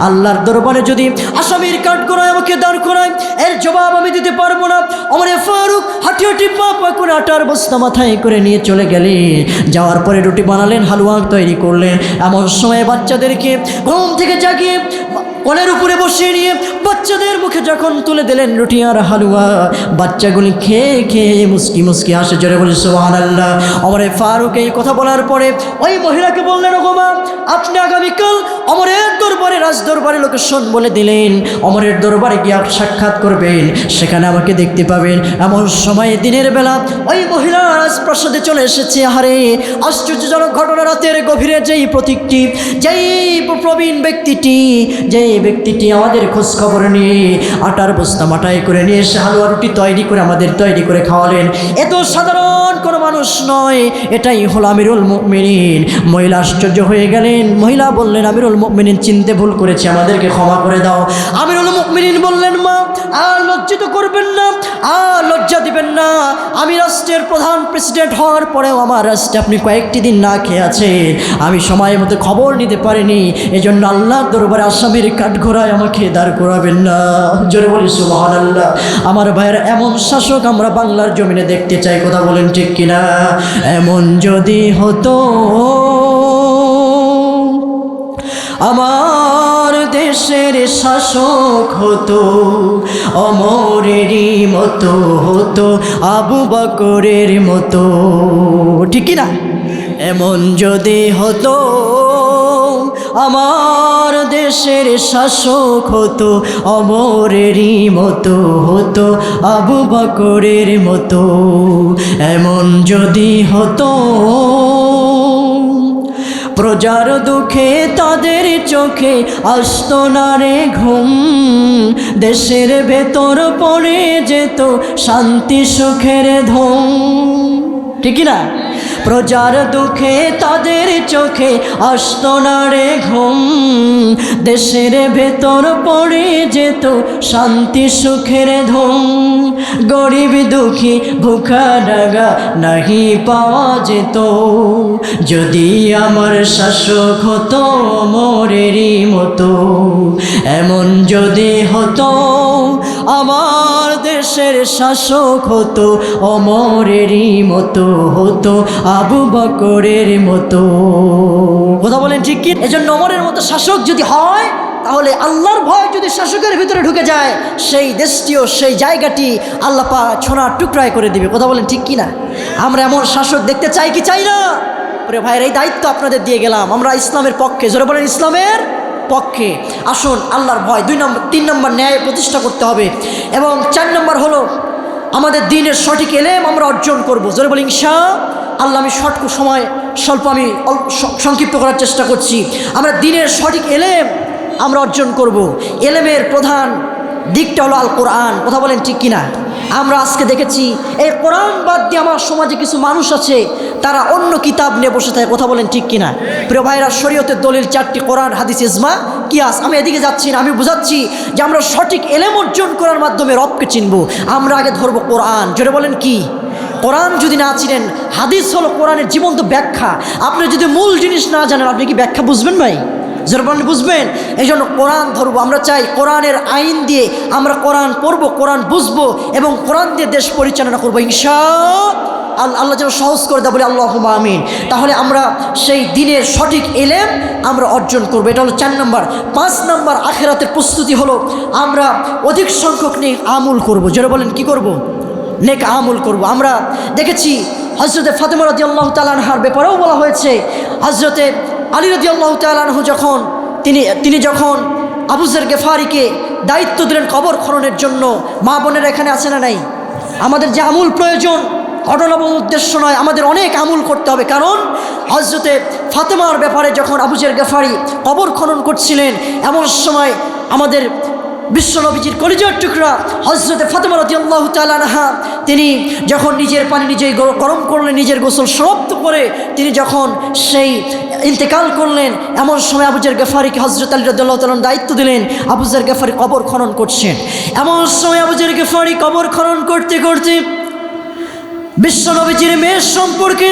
আল্লাহর দরবারে যদি আসামির কাঠগড়ায় আমাকে দাঁড় করায়, এর জবাব আমি দিতে পারবো না। ওমরে ফারুক হাঁটি হাঁটি পা পা করে আটার বস্তা মাথায় করে নিয়ে চলে গেলেন। যাওয়ার পরে রুটি বানালেন, হালুয়া তৈরি করলেন। এমন সময় বাচ্চাদেরকে ঘুম থেকে জাগিয়ে কোলের উপরে বসিয়ে নিয়ে বাচ্চাদের মুখে যখন তুলে দিলেন রুটি আর হালুয়া, বাচ্চাগুলি খেয়ে খেয়ে মুস্কি মুস্কি হাসে, জোরে বলে সুবহানাল্লাহ। ওমরে ফারুক এই কথা বলার পরে ওই মহিলাকে বললেন, ওগো মা, আপনি আগামীকাল ওমরের দরবারে, রাজ দরবারে লোকেশন বলে দিলেন, ওমরের দরবারে গিয়ে সাক্ষাৎ করবেন, সেখানে আমাকে দেখতে পাবেন। এমন সময় দিনের বেলা ওই মহিলা রাজপ্রাসাদে চলে এসেছে। আহারে আশ্চর্যজনক ঘটনা, রাতের গভীরে যেই প্রতীকটি, যেই প্রবীণ ব্যক্তিটি, ব্যক্তিটি আমাদের খোঁজ খবর নিয়ে আটার বস্তা মাটাই করে নিয়ে এসে হালুয়া রুটি তৈরি করে খাওয়ালেন। এত সাধারণ কোনো মানুষ নয়, এটাই হলো আমিরুল মুমিনিন। মহিলা আশ্চর্য হয়ে গেলেন। মহিলা বললেন, আমিরুল মুমিনিন, চিনতে ভুল করেছে, আমাদেরকে ক্ষমা করে দাও। আমিরুল মুমিনিন বললেন, মা, আর লজ্জিত করবেন না, আর লজ্জা দিবেন না। আমি রাষ্ট্রের প্রধান প্রেসিডেন্ট হওয়ার পরেও আমার রাষ্ট্রে আপনি কয়েকটি দিন না খেয়ে আছেন, আমি সময় মতো খবর নিতে পারিনি, এজন্য আল্লাহর দরবারে আসামির কাঠগড়ায় আমাকে দাঁড় করাবেন না। জোরে বলি সুবহানাল্লাহ। আমার ভাইয়ের, এমন শাসক আমরা বাংলার জমিনে দেখতে চাই, কথা বলেন ঠিক কিনা? এমন যদি হতো আমার দেশের শাসক হতো, ওমরেরই মতো হতো, আবু বকরের মতো, ঠিক কিনা? এমন যদি হতো আমার দেশের শাসক হতো, ওমরেরই মতো হতো, আবু বকরের মতো। এমন যদি হতো প্রজার দুঃখে তাদের চোখে আসতো না রে ঘুম, দেশের ভেতর পড়ে যেত শান্তি সুখের ধুম, ঠিক না? প্রজার দুঃখে তাদের চোখে আসতো না রে ঘুম, দেশের ভেতর পড়ে যেত শান্তি সুখের ধুম। গরিব দুঃখী ভুখা ডাগা নাহি পাওয়া যেত, যদি আমার শাসক হতো ওমরেরই মতো। এমন যদি হতো আমার দেশের শাসক হতো, ওমরেরই মতো হতো, আবু বকরের মতো। কথা বলেন ঠিক কি? এজন্য ওমরের মতো শাসক যদি হয়, তাহলে আল্লাহর ভয় যদি শাসকের ভিতরে ঢুকে যায়, সেই দেশটিও, সেই জায়গাটি আল্লাহ পাক সোনার টুকরায় করে দিবে। কথা বলেন ঠিক কি না? আমরা এমন শাসক দেখতে চাই কি চাই না? প্রিয় ভাইয়ের এই দায়িত্ব আপনাদের দিয়ে গেলাম, আমরা ইসলামের পক্ষে, জোরে বলেন ইসলামের পক্ষে। আসুন আল্লাহর ভয় 3 নম্বর ন্যায় প্রতিষ্ঠা করতে হবে, এবং 4 নম্বর হলো আমাদের দ্বীনের সঠিক এলেম আমরা অর্জন করব। জোরে বলি ইনশাআল্লাহ। আমি স্বল্প আমি সংক্ষিপ্ত করার চেষ্টা করছি। আমরা দ্বীনের সঠিক এলেম আমরা অর্জন করব। এলেমের প্রধান দিকটা হলো আল কোরআন। কথা বলেন ঠিক কিনা? আমরা আজকে দেখেছি এই কোরআন বাদ দিয়ে আমার সমাজে কিছু মানুষ আছে, তারা অন্য কিতাব নিয়ে বসে থাকে। কথা বলেন ঠিক কিনা? প্রিয় ভাইরা, শরীয়তের দলিল 4টি, কোরআন, হাদিস, ইজমা, কিয়াস। আমি এদিকে যাচ্ছি না, আমি বোঝাচ্ছি যে আমরা সঠিক এলেম অর্জন করার মাধ্যমে রবকে চিনব। আমরা আগে ধরবো কোরআন। জোরে বলেন কি? কোরআন যদি না চিনেন, হাদিস হলো কোরআনের জীবন্ত ব্যাখ্যা। আপনি যদি মূল জিনিস না জানেন, আপনি কি ব্যাখ্যা বুঝবেন ভাই? জোরবান বুঝবেন? এই জন্য কোরআন ধরবো। আমরা চাই কোরআনের আইন দিয়ে আমরা কোরআন পড়বো, কোরআন বুঝবো, এবং কোরআন দিয়ে দেশ পরিচালনা করবো ইনশাআল্লাহ। আল্লাহ যেন সহজ করে দেয়, বলে আল্লাহুম্মা আমিন। তাহলে আমরা সেই দিনের সঠিক এলেম আমরা অর্জন করবো। এটা হলো 4 নম্বর। 5 নম্বর, আখিরাতের প্রস্তুতি হলো আমরা অধিক সংখ্যক নেক আমল করবো। যারা বলেন কি করব? নেক আমল করব। আমরা দেখেছি হযরতে ফাতেমা রাদিয়াল্লাহু তাআলা আনহার ব্যাপারেও বলা হয়েছে, হযরতে আলী রাদিয়াল্লাহু তাআলা আনহু যখন তিনি যখন আবু যর গেফারিকে দায়িত্ব দিলেন কবর খননের জন্য। মা বোনেরা এখানে আছে না নাই? আমাদের যে আমল প্রয়োজন, ঘটনা বলার উদ্দেশ্য নয়, আমাদের অনেক আমল করতে হবে। কারণ হযরতে ফাতেমার ব্যাপারে যখন আবু যর গেফারি কবর খনন করছিলেন, এমন সময় আমাদের বিশ্বনবীজির কলিজার টুকরা হযরতে ফাতেমা রাদিয়াল্লাহু তাআলা আনহা, তিনি যখন নিজের পানি নিজেই গরম করলেন, নিজের গোসল সমাপ্ত করে তিনি যখন সেই ইন্তেকাল করলেন, এমন সময় আবু যর গেফারিকে হযরত আলী রাদিয়াল্লাহু তাআলা দায়িত্ব দিলেন। আবু যর গেফারি কবর খনন করছেন। এমন সময় আবু যর গেফারি কবর খনন করতে করতে বিশ্বনবীজির মেয়ের সম্পর্কে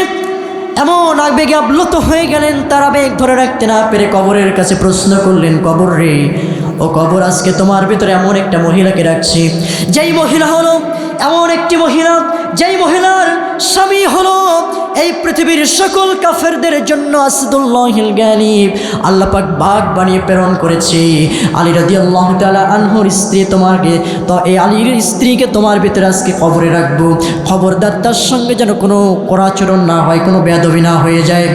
এমন আবেগে আপ্লুত হয়ে গেলেন, তার আবেগ ধরে রাখতে না পেরে কবরের কাছে প্রশ্ন করলেন, কবর রে, ও কবর, আজকে তোমার ভিতরে এমন একটা মহিলাকে রাখছি, যেই মহিলা হলো এমন একটি মহিলা, যেই মহিলার স্বামী হলো এই পৃথিবীর সকল কাফেরদের জন্য আসাদুল্লাহিল গালিব, আল্লাহ পাক বাঘ বানিয়ে প্রেরণ করেছে। আলী রাদিয়াল্লাহু তাআলা আনহুর স্ত্রী, তোমাকে তো এই আলীর স্ত্রীকে তোমার ভিতরে আজকে কবরে রাখবো। খবরদার তার সঙ্গে যেন কোনো করাচরণ না হয়, কোনো বেয়াদবি না হয়ে যায়।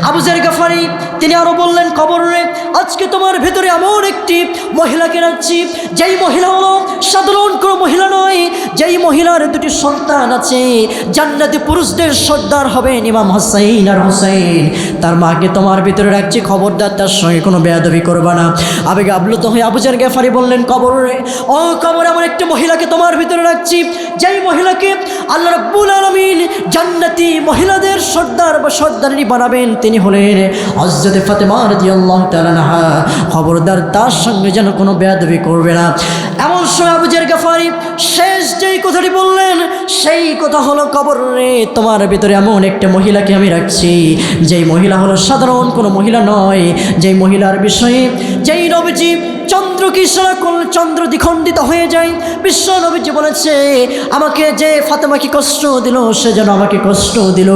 আবু যর গেফারি তিনি আরো বললেন, কবরে আজকে তোমার ভিতরে এমন একটি মহিলাকে রাখছি, যেই মহিলা হলো সাধারণ কোনো মহিলা নয়, যেই মহিলার 2টি সন্তান আছে, জান্নাতি পুরুষদের সর্দার হবেন ইমাম হোসেন আর হোসেন, তার মাকে তোমার ভিতরে রাখছি, খবরদার তার সঙ্গে কোনো বেয়াদবি করবা না। আবেগে আপ্লুত হয়ে আবু যর গেফারি বললেন, কবরে, ও কবর, এমন একটি মহিলাকে তোমার ভিতরে রাখছি, যেই মহিলাকে আল্লাহ রাব্বুল আলামিন জান্নাতি মহিলাদের সর্দার বা সর্দারিনী বানাবেন, তিনি হলেন হযরত ফাতেমা রাদিয়াল্লাহু তাআলা আনহা। খবরদার তার সঙ্গে যেন কোনো বেয়াদবি করবে না। এমন সময় আবু যর গেফারি শেষ যেই কথাটি বললেন, সেই কথা হলো, কবরে, তোমার ভিতরে এমন একটা মহিলাকে আমি রাখছি, যেই মহিলা হলো সাধারণ কোনো মহিলা নয়, যেই মহিলার বিষয়ে যেই নবীজি চন্দ্রকে ইশারা করলে চন্দ্র দ্বিখণ্ডিত হয়ে যায়। বিশ্ব নবীজি বলেছে, আমাকে যে ফাতেমাকে কষ্ট দিল, সে যেন আমাকে কষ্ট দিল।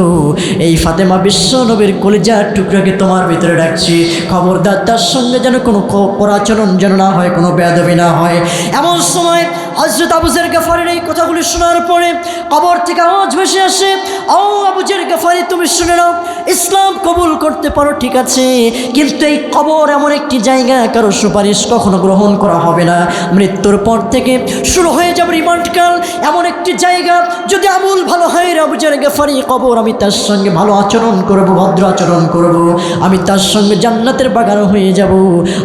এই ফাতেমা বিশ্ব নবীর কলিজার টুকরাকে তোমার ভিতরে রাখছি, খবরদার তার সঙ্গে যেন কোনো পরাচরণ যেন না হয়, কোনো বেয়াদবি না হয়। এমন সময় হযরত আবু যর গেফারির এই কথাগুলি শোনার পরে কবর থেকে আওয়াজ ভেসে আসে, ও আবু যর গেফারি, তুমি শুনে নাও, ইসলাম কবুল করতে পারো ঠিক আছে, কিন্তু এই কবর এমন একটি জায়গা, কারো সুপারিশ কখনো গ্রহণ করা হবে না। মৃত্যুর পর থেকে শুরু হয়ে যাবে রিমান্ডকাল, এমন একটি জায়গা, যদি আমল ভালো হয় আবু যর গেফারি, কবর আমি তার সঙ্গে ভালো আচরণ করব, ভদ্র আচরণ করব, আমি তার সঙ্গে জান্নাতের বাগান হয়ে যাব।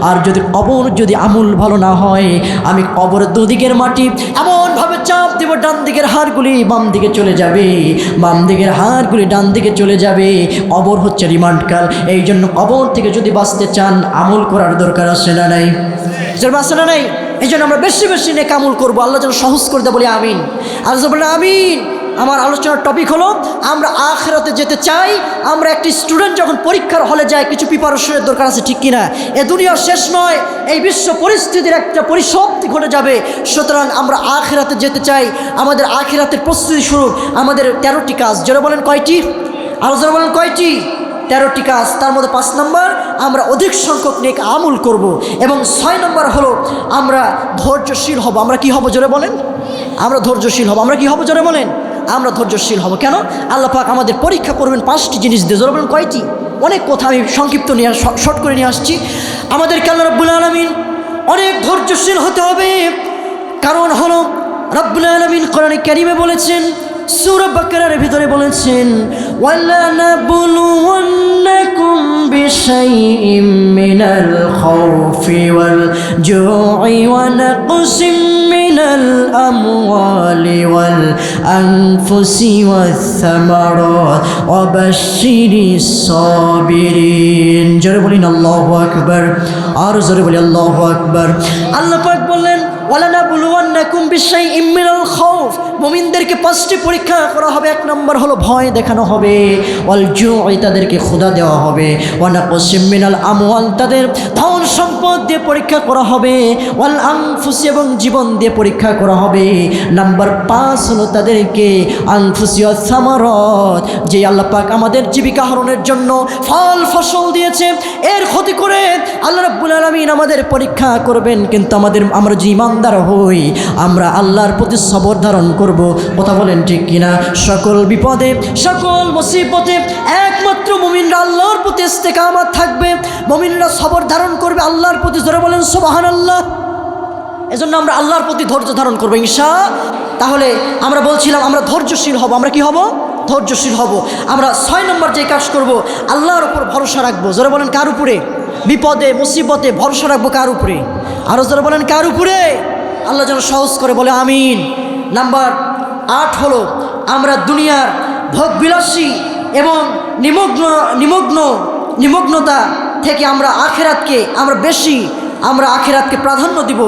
আর যদি কবর যদি আমল ভালো না হয়, আমি কবর দুদিকের মাটি এমনভাবে চাপ দেব, ডান দিকের হাড়গুলি বাম দিকে চলে যাবে, বাম দিকের হাড়গুলি ডান দিকে চলে যাবে। কবর হচ্ছে রিমান্ডকাল। এই জন্য কবর থেকে যদি বাঁচতে চান, আমল করার দরকার আছে না নাই? আছে না নাই? এই জন্য আমরা বেশি বেশি নেক আমল করবো। আল্লাহ যেন সহজ করে দেয়, বলি আমিন। আল্লাহ বলে আমিন। আমার আলোচনার টপিক হলো, আমরা আখিরাতে যেতে চাই। আমরা একটি স্টুডেন্ট যখন পরীক্ষার হলে যায়, কিছু প্রিপারেশনের দরকার আছে, ঠিক কিনা? এ দুনিয়া শেষ নয়, এই বিশ্ব পরিস্থিতির একটা পরিসমাপ্তি ঘটে যাবে। সুতরাং আমরা আখিরাতে যেতে চাই, আমাদের আখিরাতের প্রস্তুতি শুরু। আমাদের 13টি কাজ, যারা বলেন কয়টি? আলোচনা বলেন কয়টি? 13টি কাজ। তার মধ্যে 5 নম্বর, আমরা অধিক সংখ্যক নেক আমল করব, এবং 6 নম্বর হলো আমরা ধৈর্যশীল হব। আমরা কি হব জোরে বলেন? আমরা ধৈর্যশীল হব। আমরা কি হব জোরে বলেন? আমরা ধৈর্যশীল হব। কেন? আল্লাহ পাক আমাদের পরীক্ষা করবেন 5টি জিনিস দিয়ে। জোরে বলেন কয়টি? অনেক কথা আমি সংক্ষিপ্ত নিয়ে শর্ট করে নিয়ে আসছি। আমাদেরকে আল্লাহ রাব্বুল আলামিন অনেক ধৈর্যশীল হতে হবে। কারণ হলো রাব্বুল আলামিন কোরআনে কারীমে বলেছেন, সূরা বাকারার ভিতরে বলেছেন, ওয়ালা নাবলুওয়ান্নাকুম বিশাইইম মিনাল খাউফি ওয়াল জুই ওয়া নাকসিম মিনাল আমওয়ালি ওয়াল আনফুসি ওয়াস সামারাত ওয়া বাশশিরিস সাবিরিন। জোরে বলেন আল্লাহু আকবার। আর জোরে বলি আল্লাহু আকবার। আল্লাহ পাক বললেন, ওয়ালা নাবলুওয়ান্নাকুম বিশাইইম মিনাল খাউফ, মুমিনদেরকে 5টি পরীক্ষা করা হবে। 1 নম্বর হলো ভয় দেখানো হবে, ওয়াল জুই, তাদেরকে ক্ষুধা দেওয়া হবে, ওয়া নাকসিম মিনাল আমওয়াল, তাদের ধন সম্পদ দিয়ে পরীক্ষা করা হবে, ওয়াল আনফুসি, এবং জীবন দিয়ে পরীক্ষা করা হবে। নাম্বার 5 হলো তাদেরকে আনফুসি ওয়াস সামারাত, যে আল্লাহ পাক আমাদের জীবিকা আহরণের জন্য ফল ফসল দিয়েছে, এর ক্ষতি করে আল্লাহ রাব্বুল আলামিন আমাদের পরীক্ষা করবেন। কিন্তু আমরা যে ইমানদার হই, আমরা আল্লাহর প্রতি সবর ধারণ করব। কথা বলেন ঠিক কিনা? সকল বিপদে, সকল মুসিবতে একমাত্র মুমিনরা আল্লাহর প্রতি ইস্তেকামত থাকবে, মুমিনরা সবর ধারণ করবে আল্লাহর প্রতি। জোরে বলেন সুবহানাল্লাহ। এজন্য আমরা আল্লাহর প্রতি ধৈর্য ধারণ করবো ইনশাআল্লাহ। তাহলে আমরা বলছিলাম আমরা ধৈর্যশীল হব। আমরা কি হব? ধৈর্যশীল হব। আমরা 6 নম্বর যে কাজ করব, আল্লাহর উপর ভরসা রাখবো। জোরে বলেন কার উপরে? বিপদে মুসিবতে ভরসা রাখবো কার উপরে? আরও জোরে বলেন কার উপরে? আল্লাহ যেন সহজ করে বলে আমিন। নাম্বার 8 হলো আমরা দুনিয়ার ভোগবিলাসী এবং নিমগ্নতা থেকে আমরা আখিরাতকে প্রাধান্য দিব।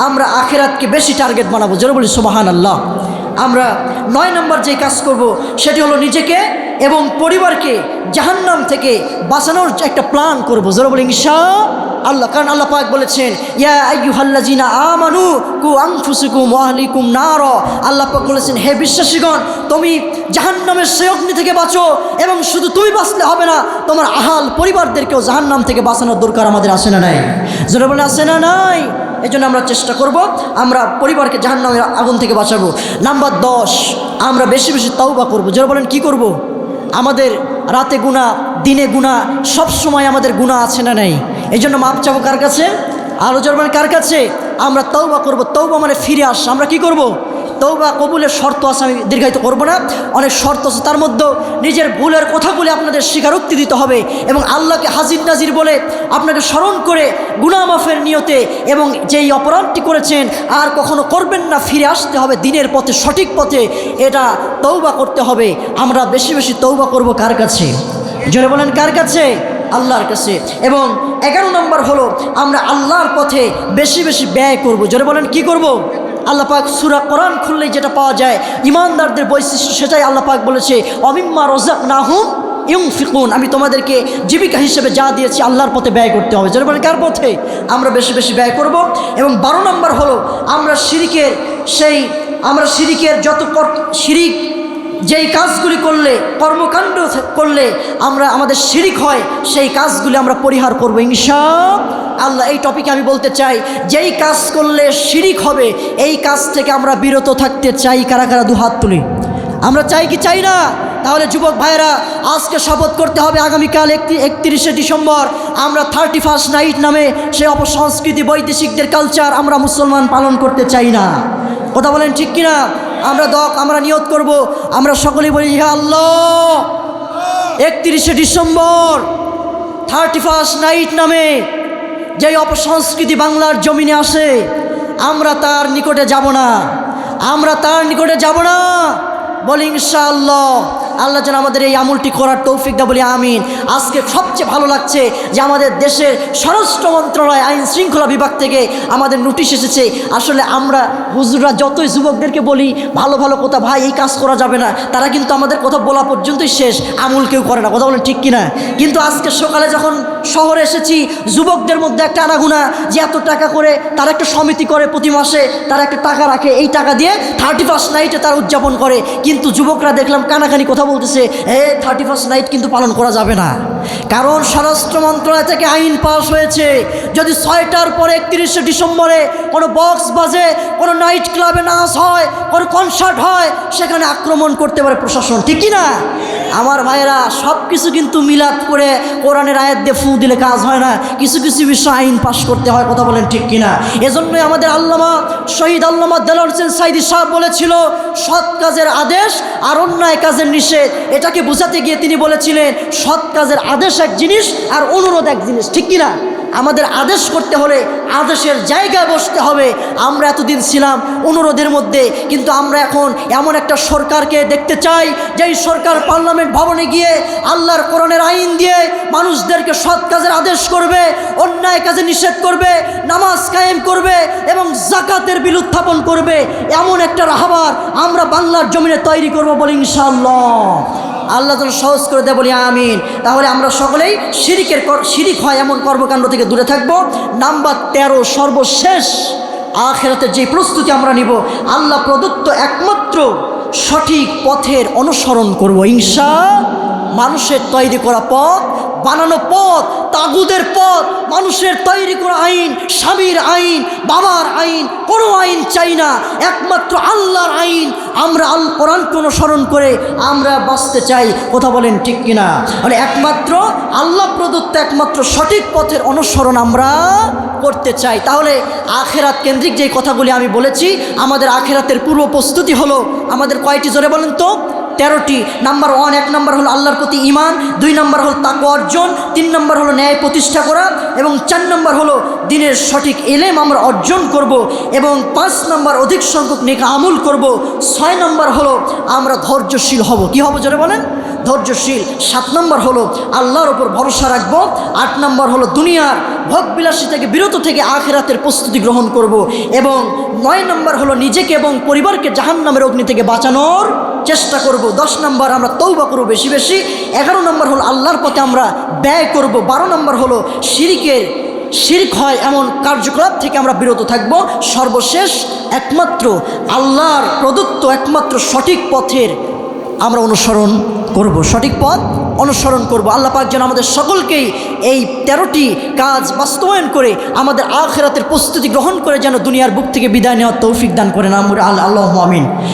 আমরা আখিরাতকে বেশি টার্গেট বানাবো। জোরে বলি সুবহানাল্লাহ। আমরা 9 নম্বর যে কাজ করব, সেটি হলো নিজেকে এবং পরিবারকে জাহান্নাম থেকে বাঁচানোর একটা প্ল্যান করব। জোরে বলি ইনশাআল্লাহ। কারণ আল্লাহ পাক বলেছেন, ইয়া আইয়ুহাল্লাযিনা আমানু কু আনফুসাকুম ওয়া আহলিকুম নার। আল্লাহ পাক বলেছেন, হে বিশ্বাসীগণ, তুমি জাহান্নামের সেই অগ্নি থেকে বাঁচো, এবং শুধু তুমি বাঁচলে হবে না, তোমার আহাল পরিবারদেরকেও জাহান্নাম থেকে বাঁচানোর দরকার আমাদের আছে না নাই? জোরে বলে আছে না নাই? এই জন্য আমরা চেষ্টা করব আমরা পরিবারকে জাহান্নামের আগুন থেকে বাঁচাবো। নাম্বার 10, আমরা বেশি বেশি তাওবা করব। যারা বলেন কি করব? আমাদের রাতে গুনাহ, দিনে গুনাহ, সব সময় আমাদের গুনাহ আছে না নাই? এই জন্য মাপ চাবো কার কাছে? আরও জোরে বলেন কার কাছে? আমরা তাওবা করব। তাওবা মানে ফিরে আস। আমরা কি করব? তওবা কবুলের শর্ত আছে, আমি দীর্ঘায়িত করব না, অনেক শর্ত আছে। তার মধ্যে নিজের ভুলের কথাগুলি আপনাদের স্বীকারোক্তি দিতে হবে, এবং আল্লাহকে হাজির নাজির বলে আপনাকে স্মরণ করে গুনাহ মাফের নিয়তে, এবং যেই অপরাধটি করেছেন আর কখনো করবেন না, ফিরে আসতে হবে দিনের পথে, সঠিক পথে। এটা তওবা করতে হবে। আমরা বেশি বেশি তওবা করব কার কাছে? জোরে বলেন কার কাছে? আল্লাহর কাছে। এবং 11 নম্বর হলো আমরা আল্লাহর পথে বেশি বেশি ব্যয় করব। জোরে বলেন কি করব? আল্লাহ পাক সূরা কোরআন খুললেই যেটা পাওয়া যায় ইমানদারদের বৈশিষ্ট্য, সেটাই আল্লাহ পাক বলেছে, অমিম্মা রাযাকনাহুম ইউনফিকুন। আমি তোমাদেরকে জীবিকা হিসেবে যা দিয়েছি আল্লাহর পথে ব্যয় করতে হবে। যারা বলেন কার পথে? আমরা বেশি বেশি ব্যয় করব। এবং 12 নম্বর হলো আমরা শিরিকের যত শিরিক যেই কাজগুলি করলে, কর্মকাণ্ড করলে আমাদের শিরিক হয়, সেই কাজগুলি আমরা পরিহার করবো ইনশাআল্লাহ। এই টপিকে আমি বলতে চাই, যেই কাজ করলে শিরিক হবে এই কাজ থেকে আমরা বিরত থাকতে চাই। কারা কারা দুহাত তুলি? আমরা চাই কি চাই না? তাহলে যুবক ভাইয়েরা, আজকে শপথ করতে হবে, আগামীকাল 31শে ডিসেম্বর আমরা 31st নাইট নামে সেই অপসংস্কৃতি, বৈদেশিকদের কালচার আমরা মুসলমান পালন করতে চাই না। কথা বলেন ঠিক কিনা? আমরা নিয়ত করব, আমরা সকলেই বলি, হে আল্লাহ, 31শে ডিসেম্বর 31st নাইট নামে যেই অপসংস্কৃতি বাংলার জমিনে আসে, আমরা তার নিকটে যাব না, আমরা তার নিকটে যাব না। বলি ইনশাআল্লাহ। আল্লাহ যেন আমাদের এই আমলটি করার তৌফিক দেয়, বলি আমিন। আজকে সবচেয়ে ভালো লাগছে যে আমাদের দেশের স্বরাষ্ট্র মন্ত্রণালয় আইন শৃঙ্খলা বিভাগ থেকে আমাদের নোটিশ এসেছে। আসলে আমরা হুজুররা যতই যুবকদেরকে বলি ভালো ভালো কথা, ভাই এই কাজ করা যাবে না, তারা কিন্তু আমাদের কথা বলা পর্যন্তই শেষ, আমল কেউ করে না। কথা বলেন ঠিক কিনা? কিন্তু আজকে সকালে যখন শহরে এসেছি, যুবকদের মধ্যে একটা আনাগুনা যে এত টাকা করে তারা একটা সমিতি করে, প্রতি মাসে তারা একটা টাকা রাখে, এই টাকা দিয়ে 31st নাইটে তারা উদযাপন করে। কিন্তু যুবকরা দেখলাম কানাকানি কথা বলতেছে 31st নাইট কিন্তু পালন করা যাবে না, কারণ স্বরাষ্ট্র মন্ত্রণালয় থেকে আইন পাস হয়েছে যদি 6টার পরে 31শে ডিসেম্বরে কোনো বক্স বাজে, কোনো নাইট ক্লাবে নাচ হয়, কোনো কনসার্ট হয়, সেখানে আক্রমণ করতে পারে প্রশাসন, ঠিক কি না? আমার ভাইয়েরা, সব কিছু কিন্তু মিলাদ করে কোরআনের আয়াত দিয়ে ফু দিলে কাজ হয় না, কিছু কিছু বিষয় আইন পাশ করতে হয়, কথা বলেন ঠিক কিনা? এজন্যই আমাদের আল্লামা শহীদ আল্লামা দেলোয়ার হোসেন সাইদি সাহেব বলেছিল সৎ কাজের আদেশ আর অন্যায় কাজের নিষেধ। এটাকে বোঝাতে গিয়ে তিনি বলেছিলেন সৎ কাজের আদেশ এক জিনিস আর অনুরোধ এক জিনিস, ঠিক কিনা? আমাদের আদেশ করতে হলে আদেশের জায়গায় বসতে হবে। আমরা এতদিন ছিলাম অনুরোধের মধ্যে, কিন্তু আমরা এখন এমন একটা সরকারকে দেখতে চাই যেই সরকার পার্লামেন্ট ভবনে গিয়ে আল্লাহর কোরআনের আইন দিয়ে মানুষদেরকে সৎ কাজের আদেশ করবে, অন্যায় কাজে নিষেধ করবে, নামাজ কায়েম করবে এবং জাকাতের বিল উত্থাপন করবে। এমন একটা রাহবার আমরা বাংলার জমিনে তৈরি করবো বলে ইনশাআল্লাহ। আল্লাহ যেন সহজ করে দেয়, বলি আমিন। তাহলে আমরা সকলেই শিরিক হয় এমন কর্মকাণ্ড থেকে দূরে থাকব। নাম্বার 13, সর্বশেষ আখিরাতের যে প্রস্তুতি আমরা নিব, আল্লাহ প্রদত্ত একমাত্র সঠিক পথের অনুসরণ করব ইনশাআল্লাহ। মানুষের তৈরি করা পথ, বানানো পথ, তাগুদের পথ, মানুষের তৈরি করা আইন, স্বামীর আইন, বাবার আইন, কোনো আইন চাই না, একমাত্র আল্লাহর আইন। আমরা আল কোরআনকে অনুসরণ করে আমরা বাঁচতে চাই, কথা বলেন ঠিক কিনা? মানে একমাত্র আল্লাহ প্রদত্ত একমাত্র সঠিক পথের অনুসরণ আমরা করতে চাই। তাহলে আখেরাত কেন্দ্রিক যে কথাগুলি আমি বলেছি, আমাদের আখেরাতের পূর্ব প্রস্তুতি হলো আমাদের কয়টি, জোরে বলেন তো? 13টি। নাম্বার 1, 1 নম্বর হলো আল্লাহর প্রতি ঈমান, 2 নম্বর হলো তাকওয়া অর্জন, 3 নম্বর হলো ন্যায় প্রতিষ্ঠা করা এবং 4 নম্বর হলো দ্বীনের সঠিক ইলম আমরা অর্জন করব এবং 5 নম্বর অধিক সংখ্যক নেক আমল করব। 6 নম্বর হলো আমরা ধৈর্যশীল হব। কি হব জোরে বলেন? ধৈর্যশীল। 7 নম্বর হলো আল্লাহর ওপর ভরসা রাখব। 8 নম্বর হলো দুনিয়ার ভোগবিলাসী থেকে বিরত থেকে আখিরাতের প্রস্তুতি গ্রহণ করব এবং 9 নম্বর হলো নিজেকে এবং পরিবারকে জাহান্নামের অগ্নি থেকে বাঁচানোর চেষ্টা করব। 10 নম্বর আমরা তওবা করব বেশি বেশি। 11 নম্বর হলো আল্লাহর পথে আমরা ব্যয় করব। 12 নম্বর হলো শিরক হয় এমন কার্যকলাপ থেকে আমরা বিরত থাকব। সর্বশেষ একমাত্র আল্লাহর প্রদত্ত একমাত্র সঠিক পথের আমরা অনুসরণ করব, সঠিক পথ অনুসরণ করব। আল্লাহ পাক যেন আমাদের সকলকেই এই 13টি কাজ বাস্তবায়ন করে আমাদের আখিরাতের প্রস্তুতি গ্রহণ করে যেন দুনিয়ার বুক থেকে বিদায় নেওয়ার তৌফিক দান করেন। আমরা আল্লাহু আমিন।